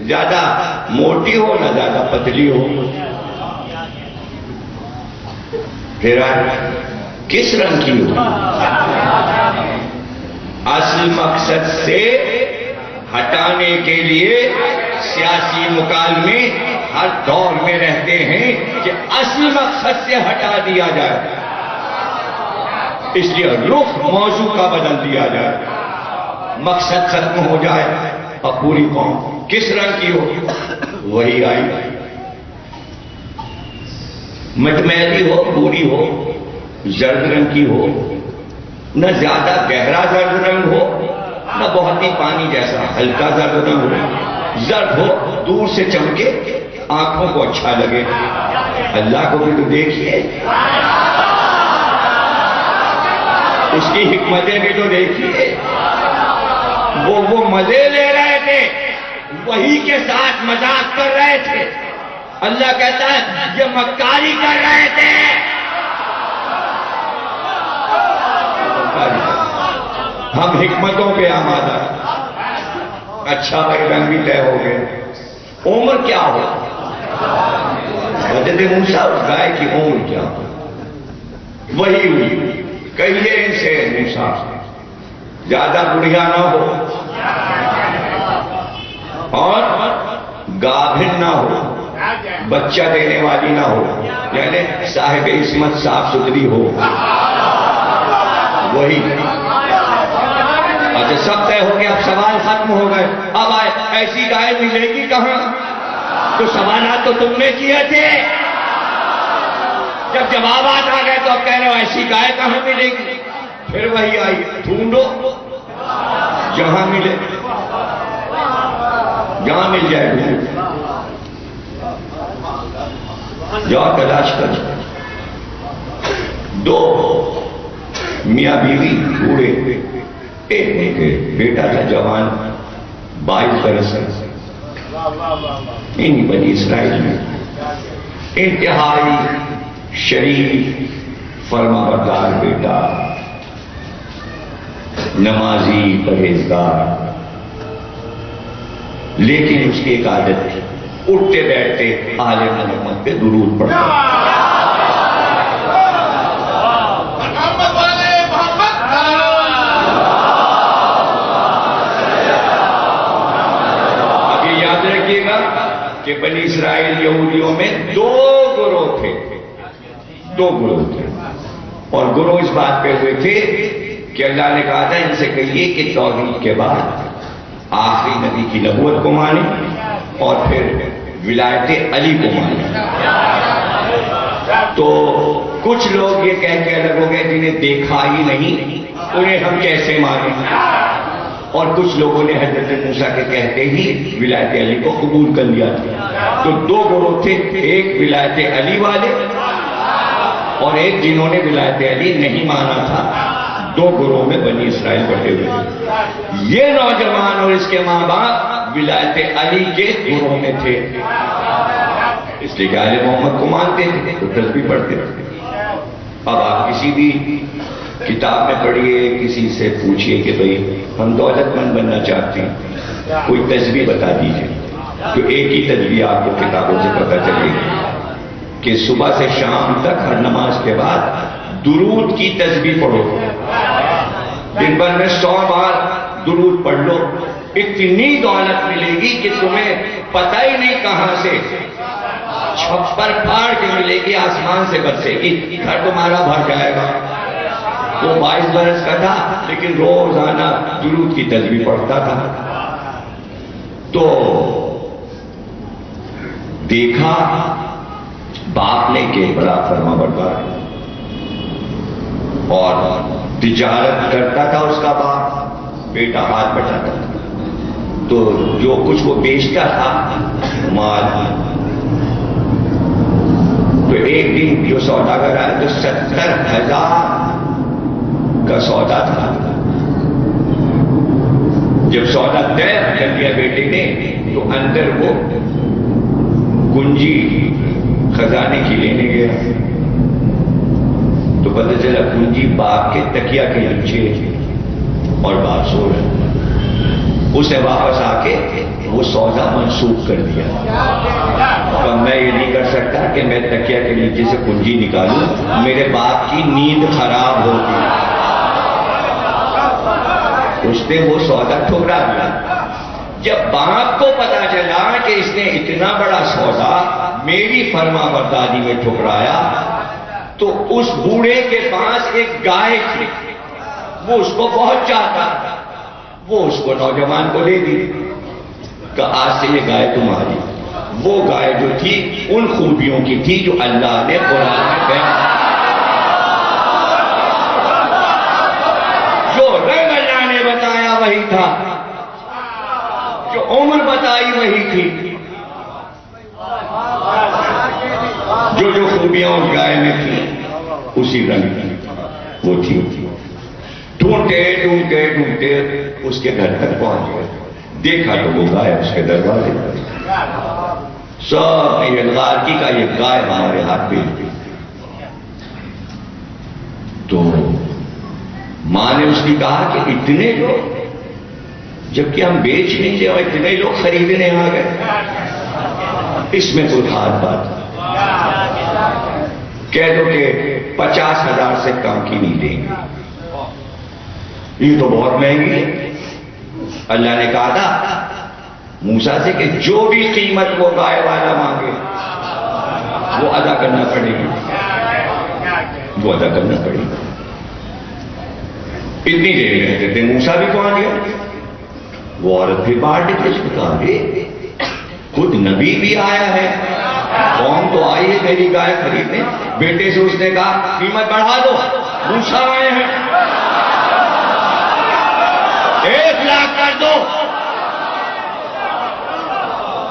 زیادہ موٹی ہو نہ زیادہ پتلی ہو. پھر کس رنگ کی ہو؟ اصل مقصد سے ہٹانے کے لیے سیاسی مکالمے ہر دور میں رہتے ہیں کہ اصل مقصد سے ہٹا دیا جائے، اس لیے رخ موضوع کا بدل دیا جائے، مقصد ختم ہو جائے. اور پوری قوم کس رنگ کی ہو؟ وہی آئی. مٹمیلی ہو، پوری ہو، زرد رنگ کی ہو، نہ زیادہ گہرا زرد رنگ ہو نہ بہت ہی پانی جیسا ہلکا زرد رنگ ہو. زرد ہو، دور سے چمکے، آنکھوں کو اچھا لگے. اللہ کو بھی تو دیکھیے، اس کی حکمتیں بھی تو دیکھیے. وہ مزے لے رہے تھے، وہی کے ساتھ مذاق کر رہے تھے. اللہ کہتا ہے یہ مکاری کر رہے تھے. ہم حکمتوں پہ آمادہ. اچھا بھائی رنگ بھی طے ہو گئے. عمر کیا ہو؟ حضرت موسیٰ اس گائے کی عمر کیا ہو؟ وہی ہوئی. کہیے ان سے موسیٰ زیادہ بڑھیا نہ ہو اور گابھن نہ ہو، بچہ دینے والی نہ ہو، یعنی صاحب عصمت صاف ستھری ہو. وہی. اچھا سب طے ہو گیا، اب سوال ختم ہو گئے. اب آئے ایسی گائے ملے گی کہاں؟ تو سوالات تو تم نے کیے تھے. جب جوابات آ گئے تو اب کہہ رہے ہو ایسی گائے کہاں ملے گی؟ پھر وہی آئی. ڈھونڈو جہاں ملے، جہاں مل جائے. جاؤ تلاش کر. دو میاں بیوی بوڑھے، ایک ان کے بیٹا تھا جوان 22 برس کا. انہی بنی اسرائیل میں انتہائی شریف فرما بردار بیٹا، نمازی پرہیزگار، لیکن اس کی ایک عادت تھی، اٹھتے بیٹھتے آل محمد پہ درود پڑھتا. ابھی یاد رکھیے گا کہ بنی اسرائیل یہودیوں میں دو گروہ تھے، اور گروہ اس بات پہ ہوئے تھے کہ اللہ نے کہا تھا ان سے کہیے کہ توحید کے بعد آخری نبی کی نبوت کو مانے اور پھر ولایت علی کو مانے. تو کچھ لوگ یہ کہہ کے الگ ہو گئے جنہیں دیکھا ہی نہیں انہیں ہم کیسے مانیں، اور کچھ لوگوں نے حضرت موسیٰ کے کہتے ہی ولایت علی کو قبول کر لیا تھا. تو دو گروہ تھے، ایک ولایت علی والے اور ایک جنہوں نے ولایت علی نہیں مانا تھا. دو گروہ میں بنی اسرائیل بٹے ہوئے. یہ نوجوان اور اس کے ماں باپ ولایت علی کے گروہ میں تھے، اس لیے کہ آل محمد کو مانتے تھے تو تسبیح پڑھتے رہتے. اب آپ کسی بھی کتاب میں پڑھیے، کسی سے پوچھئے کہ بھئی ہم دولت مند بننا چاہتے ہیں، کوئی تسبیح بتا دیجئے، تو ایک ہی تسبیح آپ کو کتابوں سے پتہ چلے گی کہ صبح سے شام تک ہر نماز کے بعد درود کی تسبیح پڑھو. دن بھر میں 100 بار درود پڑھ لو، اتنی دولت ملے گی کہ تمہیں پتہ ہی نہیں کہاں سے چھپر پھاڑ کے ملے گی، آسمان سے برسے گی، گھر تمہارا بھر جائے گا. وہ 22 برس کا تھا لیکن روزانہ درود کی تسبیح پڑھتا تھا. تو دیکھا باپ نے کہ بڑا فرما بردار اور تجارت کرتا تھا اس کا باپ، بیٹا ہاتھ بٹاتا تھا. تو جو کچھ وہ بیچتا تھا مال، تو ایک دن جو سوداگر آیا تو 70,000 کا سودا تھا. جب سودا طے کر دیا بیٹے نے تو اندر وہ کنجی خزانے کی لینے گیا تو پتہ چلا کنجی باپ کے تکیا کے نیچے اور باپ سو رہے. اسے واپس آ کے وہ سودا منسوخ کر دیا. تو میں یہ نہیں کر سکتا کہ میں تکیا کے نیچے سے کنجی نکالوں، میرے باپ کی نیند خراب ہوگی. اس نے وہ سودا ٹھکرا دیا. جب باپ کو پتا چلا کہ اس نے اتنا بڑا سودا میری فرما برداری میں ٹھکرایا، تو اس بوڑھے کے پاس ایک گائے تھی، وہ اس کو بہت چاہتا، وہ اس کو نوجوان کو دے دی کہ آج سے یہ گائے تمہاری. وہ گائے جو تھی ان خوبیوں کی تھی جو اللہ نے قرآن میں بیان، جو رنگ اللہ نے بتایا وہی تھا، جو عمر بتائی وہی تھی، جو خوبیاں اس گائے میں تھی اسی رنگ کی وہ تھی. ڈھونڈتے ڈھونڈتے ڈھونڈتے اس کے گھر تک پہنچ گئے. دیکھا تو وہ گائے اس کے دروازے پر. سب نے یلغار کی کا یہ گائے ہمارے ہاتھ پہ. تو ماں نے اس نے کہا کہ اتنے لوگ، جبکہ ہم بیچ نہیں تھے اور اتنے لوگ خریدنے آ گئے، اس میں کوئی خاص بات کہہ دو کہ 50,000 سے کم کی نہیں دیں گے، یہ تو بہت مہنگی ہے. اللہ نے کہا تھا موسیٰ سے کہ جو بھی قیمت وہ گائے والا مانگے وہ ادا کرنا پڑے گی، وہ ادا کرنا پڑے گی. اتنی دیر میں کہتے تھے موسیٰ بھی پہنچ گیا. وہ عورت بھی باہر نکلی، اس نے کہا خود نبی بھی آیا ہے، قوم تو آئی ہے میری گائے خریدنے. بیٹے سے اس نے کہا قیمت بڑھا دو، موسیٰ آئے ہیں، 1 لاکھ کر دو.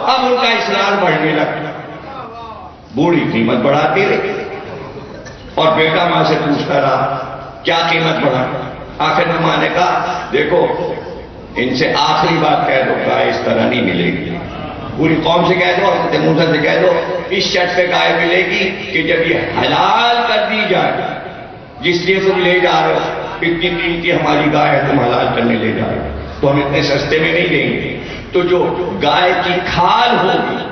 اب ان کا اصرار بڑھنے لگا. بوڑھی قیمت بڑھاتی رہی اور بیٹا ماں سے پوچھتا رہا کیا قیمت بڑھا. آخر میں ماں نے کہا دیکھو ان سے آخری بات کہہ دو گائے اس طرح نہیں ملے گی. پوری قوم سے کہہ دو اور موسیٰ سے کہہ دو اس شرط پہ گائے ملے گی کہ جب یہ حلال کر دی جائے جس لیے تم لے جا رہے ہو اتنی قیمتی ہماری گائے تم حلال کرنے لے جا رہے ہو تو ہم اتنے سستے میں نہیں دیں گے. تو جو گائے کی کھال ہوگی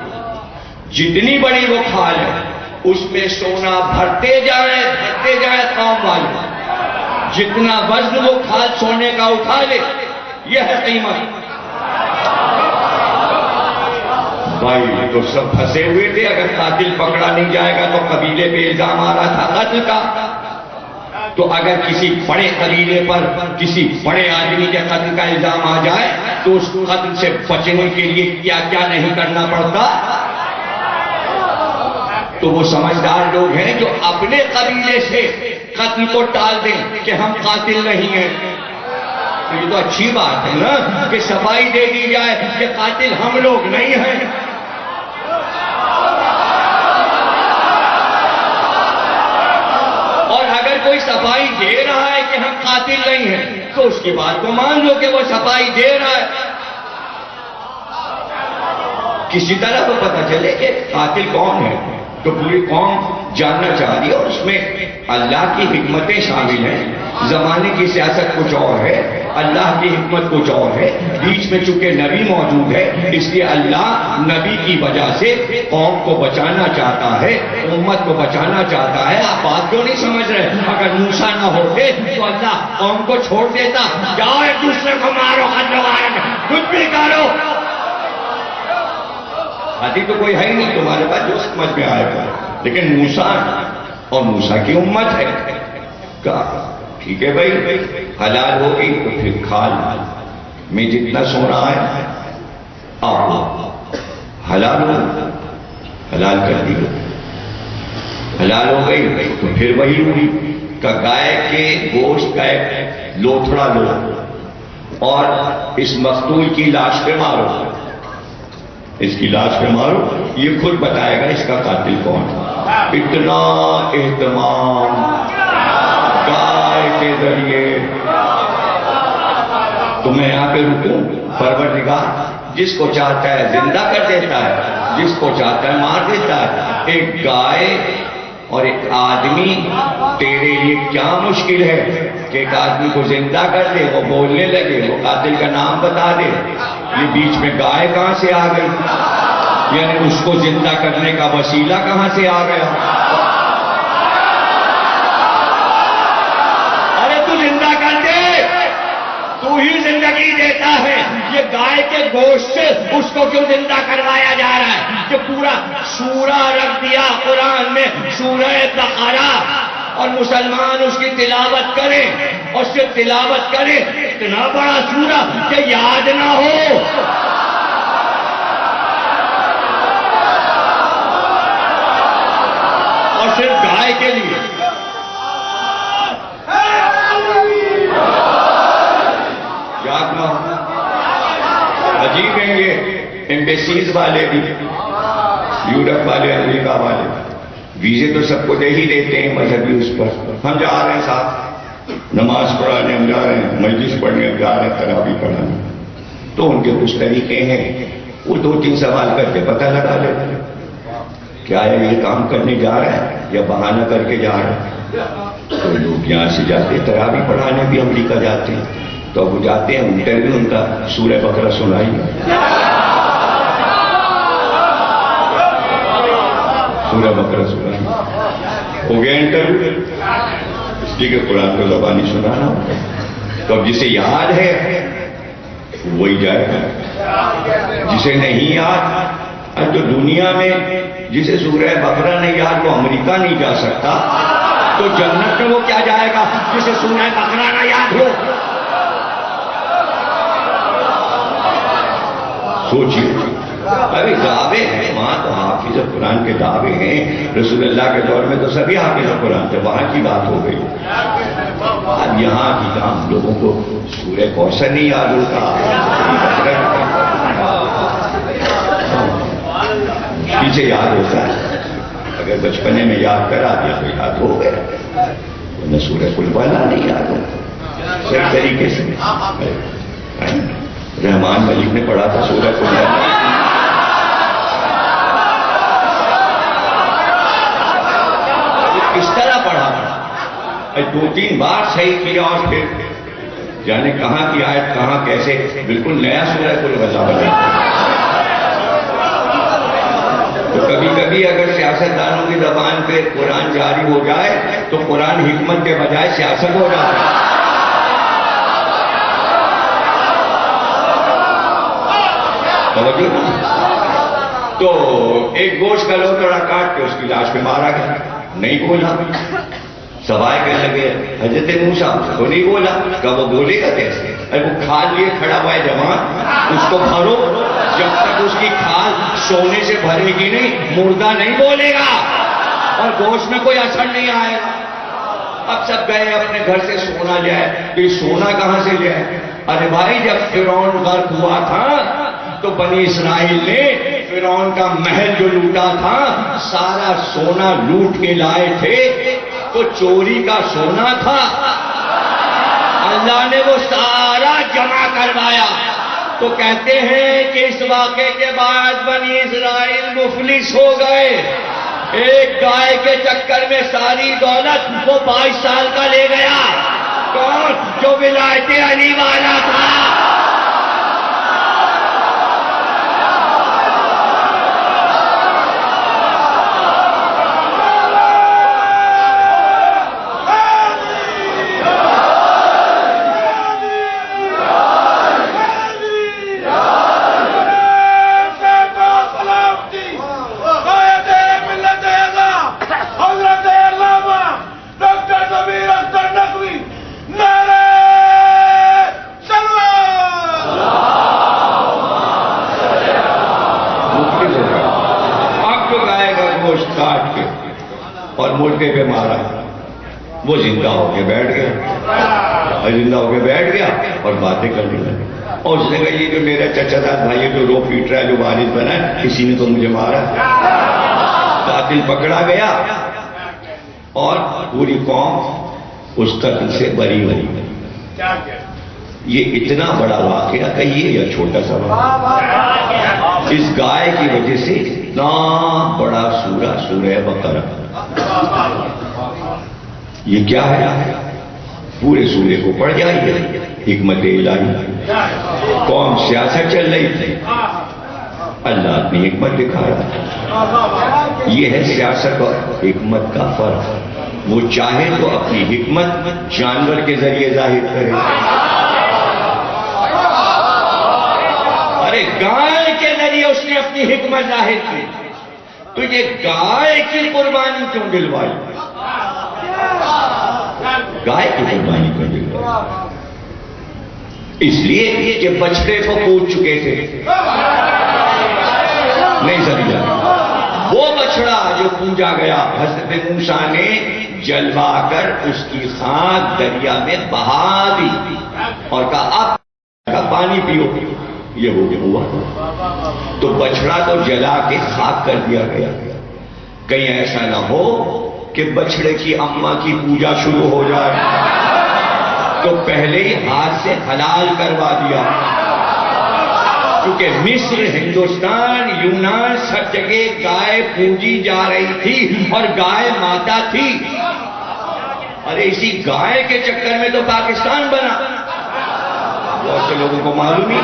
جتنی بڑی وہ کھال ہے اس میں سونا بھرتے جائیں قوم والے. جتنا وزن وہ کھال سونے کا اٹھا لے یہ ہے قیمت. بھائی تو سب پھنسے ہوئے تھے. اگر قاتل پکڑا نہیں جائے گا تو قبیلے پہ الزام آ رہا تھا قتل کا. تو اگر کسی بڑے قبیلے پر کسی بڑے آدمی کے قتل کا الزام آ جائے تو اس قتل سے بچنے کے لیے کیا کیا نہیں کرنا پڑتا. تو وہ سمجھدار لوگ ہیں جو اپنے قبیلے سے قتل کو ٹال دیں کہ ہم قاتل نہیں ہیں. تو یہ تو اچھی بات ہے نا کہ صفائی دے دی جائے کہ قاتل ہم لوگ نہیں ہیں. اور اگر کوئی صفائی دے رہا ہے کہ ہم قاتل نہیں ہیں تو اس کی بات کو مان لو کہ وہ صفائی دے رہا ہے. کسی طرح تو پتہ چلے کہ قاتل کون ہے. تو پوری قوم جاننا چاہ رہی ہے اور اس میں اللہ کی حکمتیں شامل ہیں. زمانے کی سیاست کچھ اور ہے, اللہ کی حکمت کچھ اور ہے. بیچ میں چونکہ نبی موجود ہے اس لیے اللہ نبی کی وجہ سے قوم کو بچانا چاہتا ہے, امت کو بچانا چاہتا ہے. آپ بات کیوں نہیں سمجھ رہے؟ اگر موسیٰ نہ ہوتے تو اللہ قوم کو چھوڑ دیتا, جاؤ ایک دوسرے کو مارو, کچھ بھی کرو. آتی تو کوئی ہے ہی نہیں تمہارے پاس جو سمجھ میں آئے گا. لیکن موسیٰ اور موسیٰ کی امت ہے. کہا ٹھیک ہے بھائی حلال ہو گئی تو پھر کھال میں جتنا سونا ہے آپ حلال ہو, حلال کر دی, حلال ہو گئی تو پھر وہی ہوئی کہ گائے کے گوشت کا ایک لوتھڑا لو اور اس مقتول کی لاش پہ مارو, اس کی لاش پہ مارو, یہ خود بتائے گا اس کا قاتل کون. اتنا اہتمام گائے کے ذریعے. تو میں یہاں پہ رکوں. پروردگار جس کو چاہتا ہے زندہ کر دیتا ہے, جس کو چاہتا ہے مار دیتا ہے. ایک گائے اور ایک آدمی تیرے لیے کیا مشکل ہے کہ ایک آدمی کو زندہ کر دے, وہ بولنے لگے, وہ قاتل کا نام بتا دے. یہ بیچ میں گائے کہاں سے آ گئی؟ یعنی اس کو زندہ کرنے کا وسیلہ کہاں سے آ گیا؟ ارے تو زندہ کر دے, تو ہی زندگی دیتا ہے. یہ گائے کے گوشت سے اس کو کیوں زندہ کروایا جا رہا ہے؟ کہ پورا سورہ رکھ دیا قرآن میں, سورہ بقرہ, اور مسلمان اس کی تلاوت کریں اور صرف تلاوت کریں. اتنا بڑا سورہ کہ یاد نہ ہو. اور صرف گائے کے لیے. یاد نہ ہو. عجیب ہیں یہ ایمبیسیز والے بھی, یورپ والے, امریکہ والے. ویزے تو سب کو دے ہی دیتے ہیں مذہبی اس پر. ہم جا رہے ہیں ساتھ نماز پڑھانے, ہم جا رہے ہیں مجلس پڑھنے, ہم جا رہے ہیں تراویح پڑھانے. تو ان کے کچھ طریقے ہیں, وہ 2-3 سوال کر کے پتہ لگا لیتے ہیں کیا ہے یہ کام کرنے جا رہا ہے یا بہانہ کر کے جا رہا ہے. تو لوگ یہاں سے جاتے ہیں تراویح پڑھانے بھی امریکہ جاتے ہیں, تو وہ جاتے ہیں انٹرویو ان کا سورہ بقرہ سنائی, سورہ بقرہ سنائی. ہو گیا انٹرویو, اس لیے کہ قرآن کو زبانی سنانا. تو اب جسے یاد ہے وہی جائے گا, جسے نہیں یاد. جو دنیا میں جسے سورہ بقرہ نہیں یاد وہ امریکہ نہیں جا سکتا, تو جنت میں وہ کیا جائے گا جسے سورہ بقرہ نہ یاد ہو؟ سوچیے. ابھی دعوے ہیں وہاں تو حافظ قرآن کے دعوے ہیں. رسول اللہ کے دور میں تو سبھی حافظ قرآن تھے, وہاں کی بات ہو گئی. اب یہاں کی کام لوگوں کو سورہ کوثر نہیں یاد ہوتا, پیچھے یاد ہوتا ہے. بچپنے میں یاد کرا دیا تو یاد ہو گیا، ورنہ سورہ قل والا نہیں یاد ہوتا صحیح طریقے سے۔ رحمان ملک نے پڑھا تھا سورہ قل والا، کس طرح پڑھا، 2-3 بار صحیح کیا اور پھر جانے کہاں کی آیت کہاں کیسے، بالکل نیا سورہ قل والا بنا۔ تو کبھی کبھی اگر سیاستدانوں کی زبان پہ قرآن جاری ہو جائے تو قرآن حکمت کے بجائے سیاست ہو جاتا ہے۔ تو ایک گوشت کا لوتڑا کاٹ کے اس کی لاش پہ مارا گیا، نہیں بولا، سوائے کہنے لگے حضرت موسیٰ تو نہیں بولا، کہ وہ بولے گا کیسے؟ وہ کھال لیے کھڑا ہوا ہے جوان، اس کو بھرو، جب تک اس کی کھال سونے سے بھرے گی نہیں مردہ نہیں بولے گا اور گوشت میں کوئی اثر نہیں آئے گا۔ اب سب گئے اپنے گھر سے سونا لے آئے، تو یہ سونا کہاں سے لے آئے؟ ارے بھائی جب فرعون غرق ہوا تھا تو بنی اسرائیل نے فرعون کا محل جو لوٹا تھا سارا سونا لوٹ کے لائے تھے، تو چوری کا سونا تھا، اللہ نے وہ سارا جمع کروایا۔ تو کہتے ہیں کہ اس واقعے کے بعد بنی اسرائیل مفلس ہو گئے، ایک گائے کے چکر میں ساری دولت وہ 22 سال کا لے گیا، کون؟ جو ولایت علی والا تھا۔ اور مردے پہ مارا، وہ زندہ ہو کے بیٹھ گیا اور باتیں کرنے لگا، اور اس نے کہا یہ جو میرا چچا داد بھائی جو رو پیٹ رہا ہے، جو وارث بنا ہے، کسی نے تو مجھے مارا۔ قاتل پکڑا گیا اور پوری قوم اس قتل سے بری ہوئی۔ یہ اتنا بڑا واقعہ کہیے یا چھوٹا سا واقعہ؟ اس گائے کی وجہ سے اتنا بڑا سورہ بقرہ، یہ کیا ہے؟ پورے سورے کو پڑھ جائیے، حکمت الہی۔ قوم سیاست چل رہی تھی، اللہ اپنی حکمت دکھا رہا۔ یہ ہے سیاست اور حکمت کا فرق۔ وہ چاہے تو اپنی حکمت جانور کے ذریعے ظاہر کرے، ارے گائے کے ذریعے اس نے اپنی حکمت ظاہر کی، تو یہ گائے کی قربانی کیوں دلوائی؟ گائے کی قربانی کیوں دلوائی؟ اس لیے کہ بچڑے کو پوچھ چکے تھے، نہیں سمجھا؟ وہ بچڑا جو پوجا گیا، حضرت موسیٰ نے جلوا کر اس کی خاک دریا میں بہا دی اور کہا اب کا پانی پیو، یہ ہو گیا ہوا۔ تو بچڑا تو جلا کے خاک کر دیا گیا، کہیں ایسا نہ ہو کہ بچڑے کی اماں کی پوجا شروع ہو جائے، تو پہلے ہی ہاتھ سے حلال کروا دیا، کیونکہ مصر، ہندوستان، یونان سب جگہ گائے پوجی جا رہی تھی اور گائے ماتا تھی۔ ارے اسی گائے کے چکر میں تو پاکستان بنا، بہت سے لوگوں کو معلوم ہی۔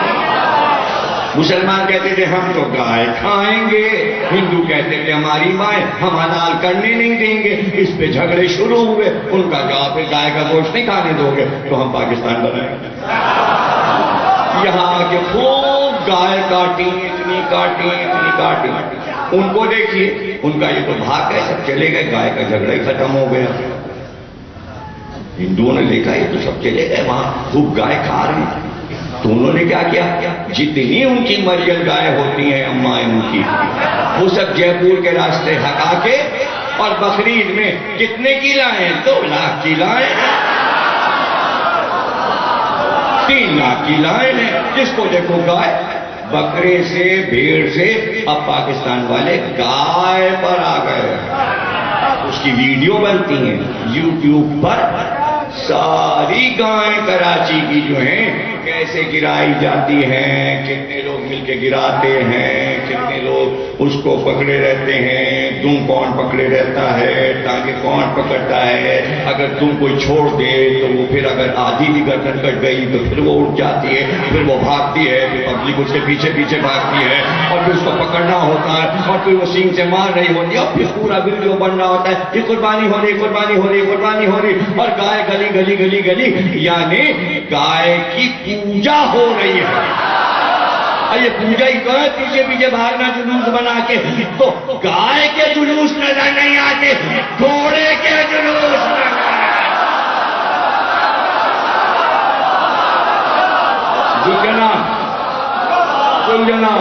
مسلمان کہتے تھے ہم تو گائے کھائیں گے، ہندو کہتے تھے ہماری مائیں ہم حلال کرنے نہیں دیں گے، اس پہ جھگڑے شروع ہوئے۔ ان کا جواب ہے گائے کا گوشت نہیں کھانے دو گے تو ہم پاکستان بنائیں گے۔ یہاں آ کے خوب گائے کاٹی، اتنی کاٹی۔ ان کو دیکھیے، ان کا یہ تو بھاگ ہے، سب چلے گئے، گائے کا جھگڑا ہی ختم ہو گیا۔ ہندوؤں نے دیکھا یہ تو سب چلے گئے وہاں خوب گائے کھا رہے ہیں، تو انہوں نے کیا کیا؟ جتنی ان کی مریل گائے ہوتی ہیں امائیں ان کی، وہ سب جے پور کے راستے ہٹا کے، اور بقرعید میں کتنے کی لائیں؟ 2 لاکھ کی لائیں، 3 لاکھ کی لائیں ہیں، جس کو دیکھو گائے۔ بکرے سے، بھیڑ سے اب پاکستان والے گائے پر آ گئے۔ اس کی ویڈیو بنتی ہیں یوٹیوب پر. ساری گائیں کراچی کی جو ہیں کیسے گرائی جاتی ہیں, کتنے لوگ مل کے گراتے ہیں, کتنے لوگ اس کو پکڑے رہتے ہیں, دم کون پکڑے رہتا ہے, ٹانگیں کون پکڑتا ہے. اگر تم کوئی چھوڑ دے تو وہ پھر اگر آدھی بھی گردن کٹ گئی تو پھر وہ اٹھ جاتی ہے, پھر وہ بھاگتی ہے, پھر پبلک اس کے پیچھے پیچھے بھاگتی ہے, اور پھر اس کو پکڑنا ہوتا ہے, اور پھر وہ سینگ سے مار رہی ہوتی ہے, اور پھر پورا ویڈیو بننا ہوتا ہے. یہ قربانی ہو رہی, قربانی ہو رہی, قربانی ہو رہی, اور گائے گلی گلی گلی گلی, یعنی گائے کی پوجا ہو رہی ہے. یہ پوجا ہی تو ہے, پیچھے پیچھے بھاگنا جلوس بنا کے. تو گائے کے جلوس نظر نہیں آتے, گھوڑے کے جلوس نظر گلجنا گلجنا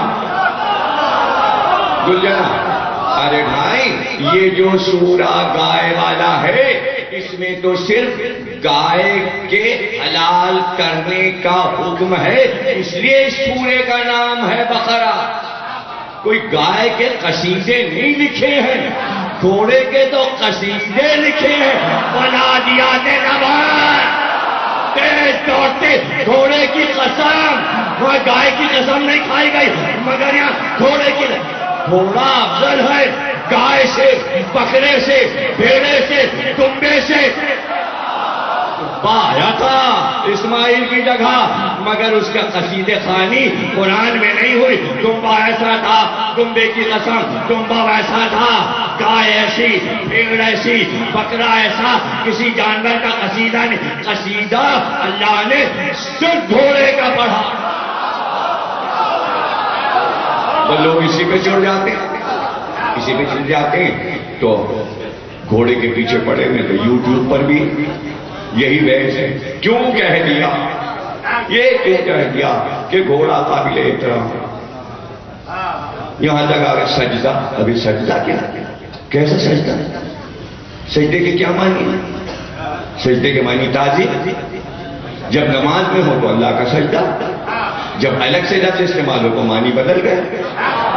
گلجنا. ارے بھائی یہ جو سورہ گائے والا ہے اس میں تو صرف گائے کے حلال کرنے کا حکم ہے, اس لیے اس سورے کا نام ہے بقرہ. کوئی گائے کے قصیدے نہیں لکھے ہیں, گھوڑے کے تو قصیدے لکھے ہیں. بنادیات نبات تیز دوڑتے گھوڑے کی قسم, وہ گائے کی قسم نہیں کھائی گئی, مگر یہاں گھوڑے کی. گھوڑا افضل ہے گائے سے, بکرے سے, بھیڑے سے, دمبے سے. آیا تھا اسماعیل کی جگہ, مگر اس کا قصیدے خوانی قرآن میں نہیں ہوئی. دمبا ایسا تھا, دمبے کی قسم, دمبا ویسا تھا, گائے ایسی, بھیڑ ایسی, بکرا ایسا, کسی جانور کا قصیدہ نہیں. قصیدہ اللہ نے صرف گھوڑے کا پڑھا. تو لوگ اسی پہ چڑھ جاتے ہیں, اسی پہ چڑھ جاتے ہیں. تو گھوڑے کے پیچھے پڑے ہوئے تو یوٹیوب پر بھی یہی بحث ہے. کیوں کہہ دیا, یہ کیوں کہہ دیا کہ گھوڑا قابل احترام. یہاں تک آگے سجدہ. ابھی سجدہ کیا, کیسا سجدہ, سجدے کے کیا معنی؟ سجدے کے معنی تعظیم. جب نماز میں ہو تو اللہ کا سجدہ, جب الگ سے لفظ استعمال ہو تو معنی بدل گئے.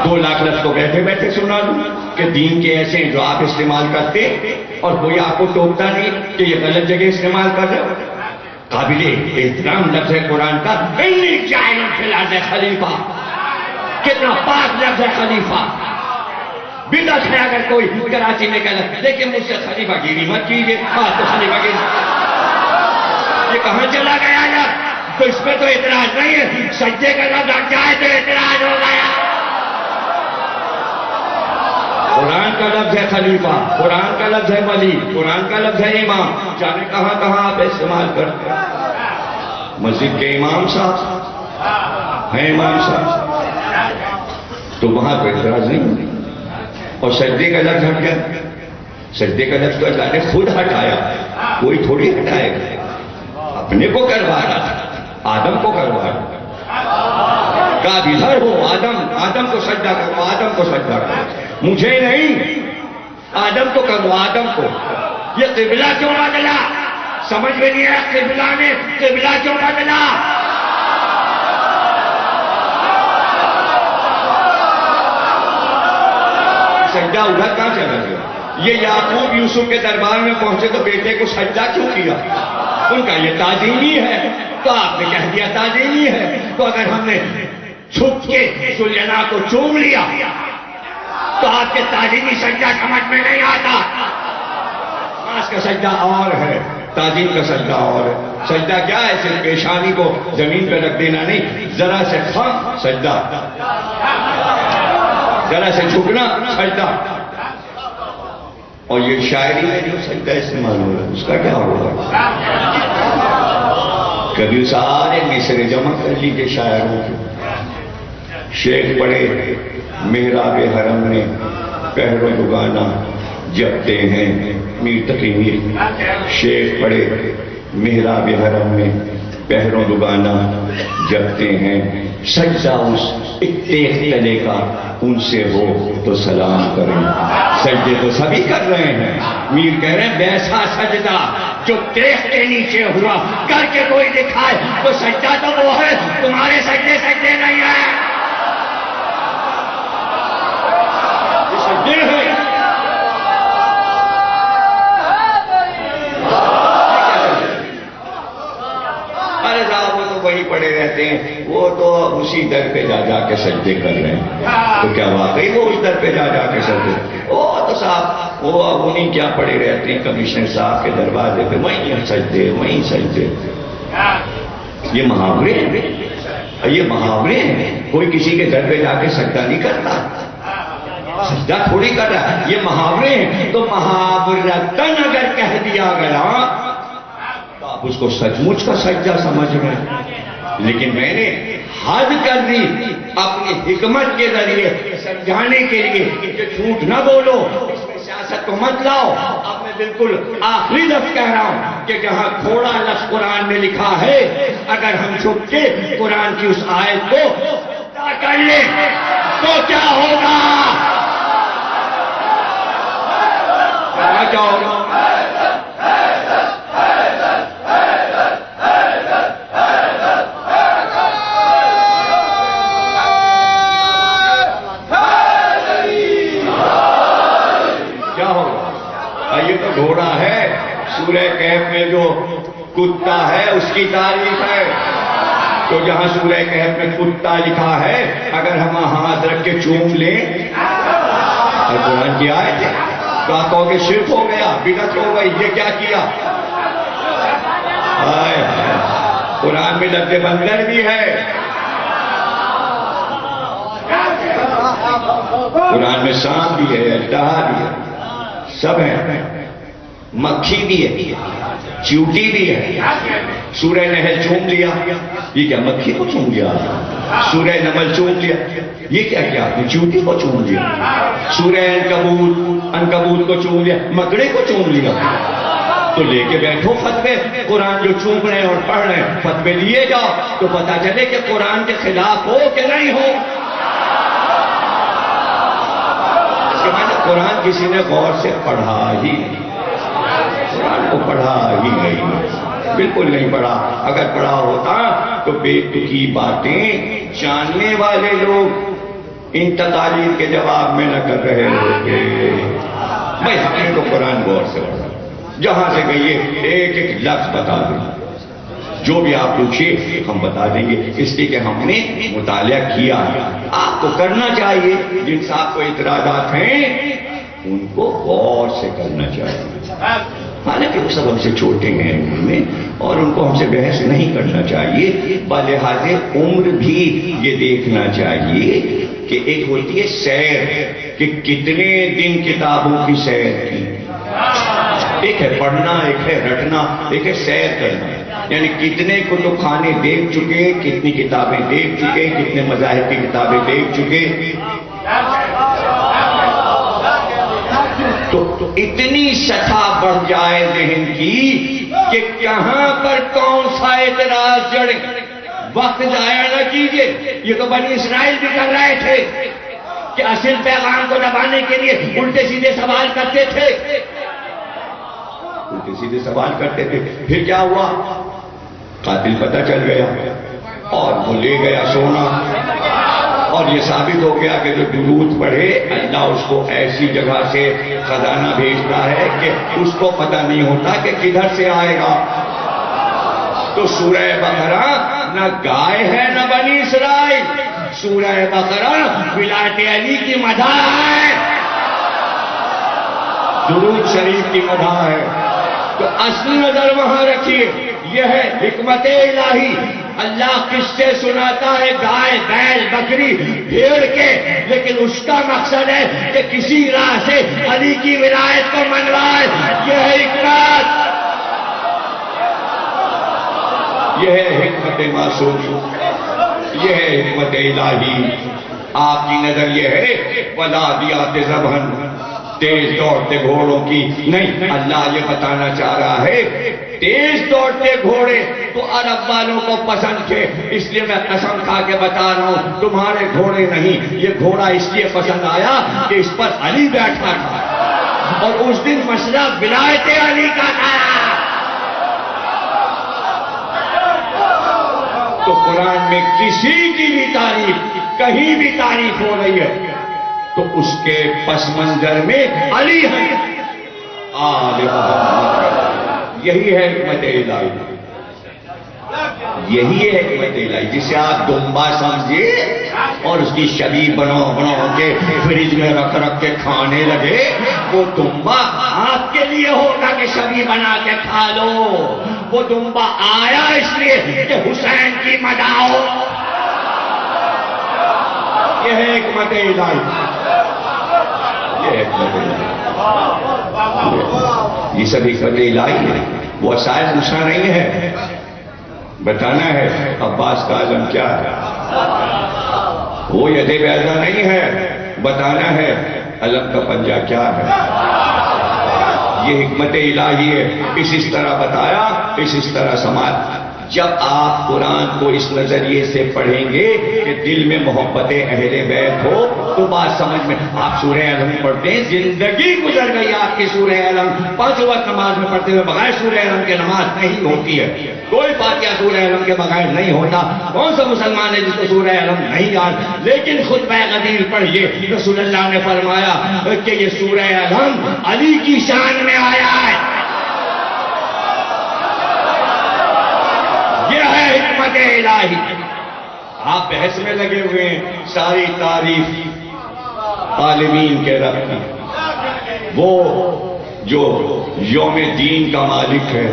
2 لاکھ لفظ کو بیٹھے بیٹھے سنا دوں کہ دین کے ایسے ہیں جو آپ استعمال کرتے اور کوئی آپ کو ٹوکتا نہیں کہ یہ غلط جگہ استعمال کر رہے ہو. قابل احترام لفظ ہے قرآن کا, انی جاعل فی الارض خلیفہ. کتنا پاک لفظ ہے خلیفہ. بدعت ہے اگر کوئی کراچی میں کہنا لیکن مجھ سے خلیفہ گیری مت کیجیے. ہاں تو خلیفہ گیری یہ کہاں چلا گیا یار, تو اس پہ تو اعتراض نہیں ہے. سجدے کا لفظ ہٹ جائے تو اعتراض ہو گیا. قرآن کا لفظ ہے خلیفہ, قرآن کا لفظ ہے ولی, قرآن کا لفظ ہے امام. جانے کہاں کہاں آپ استعمال کرتے ہیں. مسجد کے امام صاحب ہیں, امام صاحب, تو وہاں پہ اعتراض نہیں. اور سجدے کا لفظ ہٹ گیا. سجدے کا لفظ تو اللہ نے خود ہٹایا, کوئی تھوڑی ہٹائے گا. اپنے کو کروا رہا تھا, آدم کو کروا رہا تھا. کابل ہو آدم, آدم کو سجدہ کرو, آدم کو سجدہ کرو, مجھے نہیں, آدم کو کرو, آدم کو. یہ قبلہ کیوں بدلا, سمجھ میں نہیں آیا. قبلہ نے قبلہ کیوں بدلا. سجدہ ادھر کہاں چلا گیا. یہ یعقوب یوسف کے دربار میں پہنچے تو بیٹے کو سجدہ کیوں کیا. ان کا یہ تعظیمی ہے, تو آپ نے کہہ دیا تعظیمی ہے. تو اگر ہم نے چھپ کے سلینا کو چوم لیا تو آپ کے تعظیمی سجدہ سمجھ میں نہیں آتا. نماز کا سجدہ اور ہے, تعظیم کا سجدہ اور ہے. سجدہ کیا ہے, صرف پیشانی کو زمین پہ رکھ دینا نہیں, ذرا سے خم سجدہ, ذرا سے جھکنا سجدہ. اور یہ شاعری میں جو سجدہ استعمال ہو رہا ہے اس کا کیا ہوگا. کبھی سارے مصرے جمع کر لیجیے شاعروں کے. شیخ پڑھے محراب حرم میں پہرو دگانا جپتے ہیں میر تقی میر. شیخ پڑھے محراب حرم میں پہرو دگانا جپتے ہیں. سجدہ اس ایک تلے کا ان سے ہو تو سلام کریں. سجدے تو سبھی کر رہے ہیں. میر کہہ رہے ہیں ویسا سجدہ جو دیکھ کے نیچے ہوا کر کے کوئی دکھائے تو سجدہ تو وہ ہے, تمہارے سجدے سجدے نہیں ہیں. کہتے ہیں وہ تو اسی در پہ جا جا کے سجدے کر رہے ہیں، تو کیا واقعی وہ اس در پہ جا جا کے سجدے؟ وہ تو صاحب وہ اب انہیں کیا پڑے رہتے ہیں کمشنر صاحب کے دروازے پہ، وہیں سجدے وہیں سجدے۔ یہ محاورے ہیں، یہ محاورے ہیں، کوئی کسی کے در پہ جا کے سجدہ نہیں کرتا، سجدہ تھوڑی کر رہا ہے، یہ محاورے ہیں۔ تو محاورتن اگر کہہ دیا گیا تو آپ اس کو سچ مچ کا سجدہ سمجھ رہے ہیں، لیکن میں نے حد کر دی اپنی حکمت کے ذریعے سمجھانے کے لیے کہ جھوٹ نہ بولو، اس میں سیاست کو مت لاؤ۔ اب میں بالکل آخری لفظ کہہ رہا ہوں کہ جہاں تھوڑا لفظ قرآن میں لکھا ہے، اگر ہم چھپ کے قرآن کی اس آیت کو کر لیں تو کیا ہوگا؟ کیا ہوگا؟ یہ تو گھوڑا ہے، سورہ کہف میں جو کتا ہے اس کی تعریف ہے، تو جہاں سورہ کہف میں کتا لکھا ہے اگر ہم ہاتھ رکھ کے چوم لیں اور قرآن کی آیت ہے تو آپ کہو گے شرک ہو گیا، بدعت ہو گئی، یہ کیا کیا؟ قرآن میں لفظ بندر بھی ہے، قرآن میں سانپ بھی ہے، اژدہا بھی ہے، سب ہے، مکھی بھی ہے، چیوٹی بھی ہے۔ سورہ نحل چوم لیا، یہ کیا مکھی کو چوم لیا؟ سورہ نمل چوم لیا، یہ کیا کیا آپ نے؟ چیوٹی کو چوم لیا۔ سورہ عنکبوت کو چوم لیا، مکڑے کو چوم لیا۔ تو لے کے بیٹھو فتوے، قرآن جو چوم رہے ہیں اور پڑھ رہے ہیں فتوے لیے جاؤ تو پتا چلے کہ قرآن کے خلاف ہو کہ نہیں ہو۔ قرآن کسی نے غور سے پڑھا ہی نہیں، قرآن کو پڑھا ہی نہیں، بالکل نہیں پڑھا۔ اگر پڑھا ہوتا تو بے تکی باتیں جاننے والے لوگ ان تقاریر کے جواب میں نہ کر رہے ہوتے۔ بھائی ہم نے تو قرآن غور سے پڑھا، جہاں سے گئیے ایک ایک لفظ بتا دیں، جو بھی آپ پوچھیے ہم بتا دیں گے، اس لیے کہ ہم نے مطالعہ کیا ہے۔ آپ کو کرنا چاہیے، جن صاحب کو اعتراضات ہیں ان کو غور سے کرنا چاہیے، حالانکہ وہ سب ہم سے چھوٹے ہیں عمر میں اور ان کو ہم سے بحث نہیں کرنا چاہیے۔ بلحاظ عمر بھی یہ دیکھنا چاہیے کہ ایک ہوتی ہے سیر، کہ کتنے دن کتابوں کی سیر کی، ایک ہے پڑھنا، ایک ہے رٹنا، ایک ہے سیر کرنا، یعنی کتنے کتب خانے دیکھ چکے، کتنی کتابیں دیکھ چکے، کتنے مذاہب کی کتابیں دیکھ چکے۔ تو اتنی سطح بڑھ جائے ذہن کی کہ کہاں پر کون سا اعتراض جڑے، وقت ضائع نہ کیجیے۔ یہ تو بنی اسرائیل بھی کر رہے تھے کہ اصل پیغام کو دبانے کے لیے الٹے سیدھے سوال کرتے تھے، الٹے سیدھے سوال کرتے تھے۔ پھر کیا ہوا؟ قاتل پتہ چل گیا اور وہ لے گیا سونا، اور یہ ثابت ہو گیا کہ جو درود پڑھے اللہ اس کو ایسی جگہ سے خزانہ بھیجتا ہے کہ اس کو پتہ نہیں ہوتا کہ کدھر سے آئے گا۔ تو سورہ بقرہ نہ گائے ہے نہ بنی اسرائیل، سورہ بقرہ ولایت علی کی مدح ہے، درود شریف کی مدح ہے۔ تو اصل نظر وہاں رکھیے، یہ ہے حکمت الہی۔ اللہ قصے سناتا ہے گائے، بیل، بکری، بھیڑ کے، لیکن اس کا مقصد ہے کہ کسی راہ سے علی کی ولایت کو منوائے۔ یہ ہے حکمت، یہ ہے حکمت معصوم، یہ ہے حکمت الہی۔ آپ کی نظر یہ ہے ولادیات ذبحن، تیز دوڑتے گھوڑوں کی نہیں، اللہ یہ بتانا چاہ رہا ہے تیز دوڑتے گھوڑے تو عرب والوں کو پسند تھے، اس لیے میں قسم کھا کے بتا رہا ہوں تمہارے گھوڑے نہیں، یہ گھوڑا اس لیے پسند آیا کہ اس پر علی بیٹھا تھا اور اس دن مسئلہ ولایت علی کا تھا۔ تو قرآن میں کسی کی بھی تعریف، کہیں بھی تعریف ہو رہی ہے تو اس کے پس منظر میں علی ہے، آل محمد، یہی ہے حکمت الہی۔ یہی ہے حکمت الہی، جسے آپ دمبا سمجھے اور اس کی شبیہ بنا کے فریج میں رکھ کے کھانے لگے، وہ دمبا آپ کے لیے ہوگا کہ شبیہ بنا کے کھا لو، وہ دمبا آیا اس لیے کہ حسین کی مداح ہو۔ یہ ہے حکمت الہی، یہ حکمت الہی، یہ سب حکمت الہی ہے۔ وہ وسائل پوچھنا نہیں ہے، بتانا ہے عباس کا عالم کیا ہے، وہ ید بیضا نہیں ہے، بتانا ہے علم کا پنجہ کیا ہے۔ یہ حکمت الہی ہے، اس طرح بتایا، اس طرح سماج۔ جب آپ قرآن کو اس نظریے سے پڑھیں گے کہ دل میں محبت اہل بیت ہو تو بات سمجھ میں۔ آپ سورہ علم پڑھتے ہیں، زندگی گزر گئی آپ کی سورہ علم 5 وقت نماز میں پڑھتے ہوئے، بغیر سورہ علم کے نماز نہیں ہوتی ہے، کوئی فاتحہ سورہ علم کے بغیر نہیں ہوتا۔ کون سا مسلمان ہے جس کو سورہ علم نہیں یاد؟ لیکن خطبہ غدیر پڑھیے، رسول اللہ نے فرمایا کہ یہ سورہ علم علی کی شان میں آیا ہے۔ یہ ہے حکمت الہی۔ آپ بحث میں لگے ہوئے ہیں، ساری تعریف عالمین کے رب کی، وہ جو یوم دین کا مالک ہے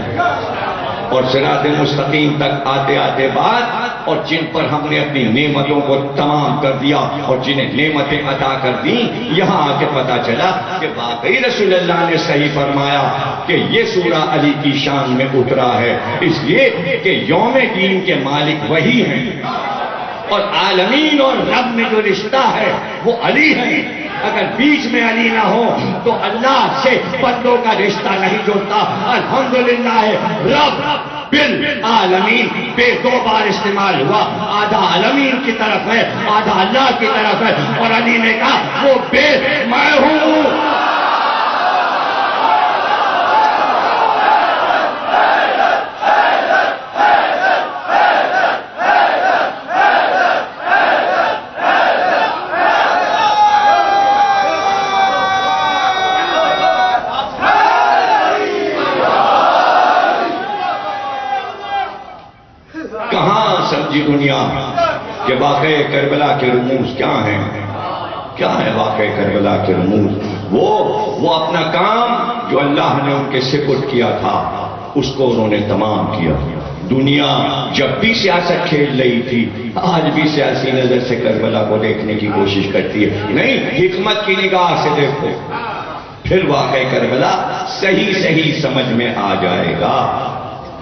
اور صراط مستقیم تک آتے آتے بعد، اور جن پر ہم نے اپنی نعمتوں کو تمام کر دیا اور جنہیں نعمتیں عطا کر دیں، یہاں آ کے پتا چلا کہ واقعی رسول اللہ نے صحیح فرمایا کہ یہ سورہ علی کی شان میں اترا ہے، اس لیے کہ یوم دین کے مالک وہی ہیں، اور عالمین اور رب میں جو رشتہ ہے وہ علی ہے۔ اگر بیچ میں علی نہ ہو تو اللہ سے بندوں کا رشتہ نہیں جڑتا۔ الحمدللہ رب بالعالمین بے 2 بار استعمال ہوا، آدھا عالمین کی طرف ہے، آدھا اللہ کی طرف ہے، اور علی نے کہا وہ بے میں ہوں۔ دنیا کہ واقعہ کربلا کے رموز کیا ہیں، کیا ہے واقعہ کربلا کے رموز؟ وہ اپنا کام جو اللہ نے ان کے سپرد کیا تھا اس کو انہوں نے تمام کیا۔ دنیا جب بھی سیاست کھیل رہی تھی، آج بھی سیاسی نظر سے کربلا کو دیکھنے کی کوشش کرتی ہے، نہیں، حکمت کی نگاہ سے دیکھو، پھر واقعہ کربلا صحیح سمجھ میں آ جائے گا،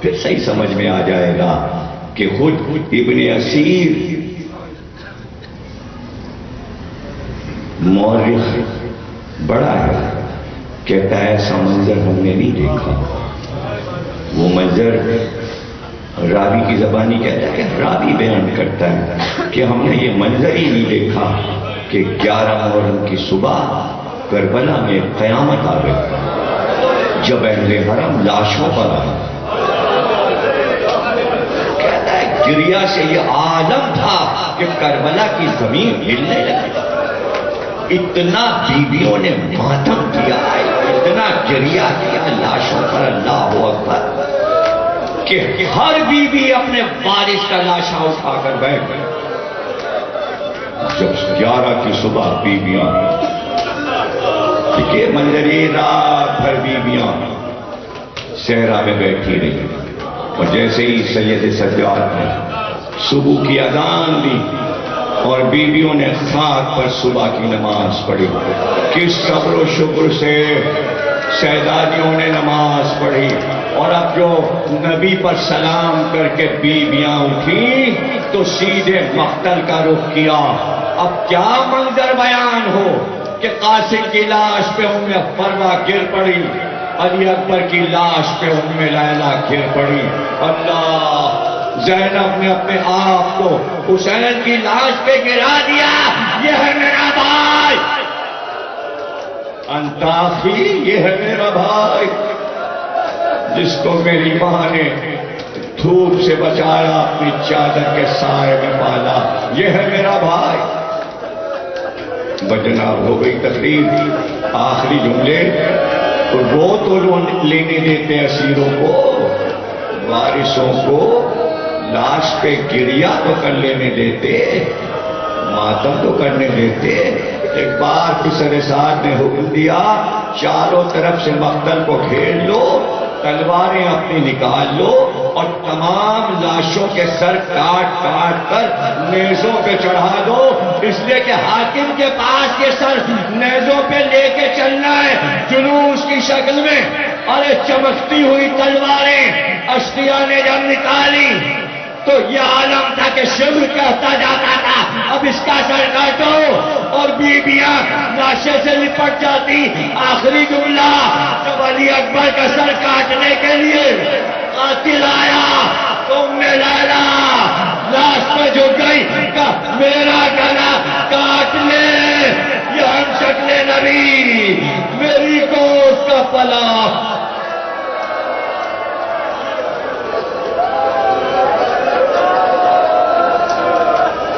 پھر صحیح سمجھ میں آ جائے گا کہ خود ابن اسیر مورخ بڑا ہے، کہتا ہے ایسا منظر ہم نے نہیں دیکھا۔ وہ منظر راوی کی زبانی کہتا ہے کہ راوی بیان کرتا ہے کہ ہم نے یہ منظر ہی نہیں دیکھا کہ 11 محرم کی صبح کربلا میں قیامت آ گئی، جب اہل حرم لاشوں پر آئے۔ گریا سے یہ عالم تھا کہ کربلا کی زمین ہلنے لگی، اتنا بیویوں نے ماتم کیا، اتنا گریا کیا لاشوں پر، اللہ اکبر، کہ ہر بیوی اپنے وارث کا لاشا اٹھا کر بیٹھ گئی۔ جب 11 کی صبح بیویاں کہ منظری رات بھر بیویاں صحرا میں بیٹھی رہی، اور جیسے ہی سید سجاد نے صبح کی اذان دی اور بیویوں نے خاک پر صبح کی نماز پڑھی، کس صبر و شکر سے شہزادیوں نے نماز پڑھی، اور اب جو نبی پر سلام کر کے بیویاں اٹھی تو سیدھے مقتل کا رخ کیا۔ اب کیا منظر بیان ہو کہ قاسم کی لاش پہ ام فروہ گر پڑی، علی اکبر کی لاش پہ ام لیلا گر پڑی، اللہ زینب نے اپنے آپ کو حسین کی لاش پہ گرا دیا، یہ ہے میرا بھائی انطاخی، یہ ہے میرا بھائی جس کو میری ماں نے دھوپ سے بچایا، اپنی چادر کے سائے میں پالا، یہ ہے میرا بھائی۔ بجناب ہو گئی تقریر، آخری جملے وہ تو لینے دیتے اسیروں کو، وارثوں کو لاش پہ گریا تو کر لینے دیتے، ماتم تو کرنے دیتے۔ ایک بار پسر سعد نے حکم دیا چاروں طرف سے مقتل کو گھیر لو، تلواریں اپنی نکال لو اور تمام لاشوں کے سر کاٹ کاٹ کر نیزوں پہ چڑھا دو، اس لیے کہ حاکم کے پاس یہ سر نیزوں پہ لے کے چلنا ہے جلوس کی شکل میں۔ ارے چمکتی ہوئی تلواریں اشقیاء نے جب نکالی تو یہ عالم تھا کہ شبر کہتا جاتا تھا اب اس کا سر کاٹو، اور بیویاں لاشے سے لپٹ جاتی۔ آخری جملہ جب علی اکبر کا سر کاٹنے کے لیے قاتل آیا تو ام لیلا لاش پہ جھک گئی، کہا میرا گلا کاٹ لے، یہ ہم شکل نبی، میری گوشت کا پلا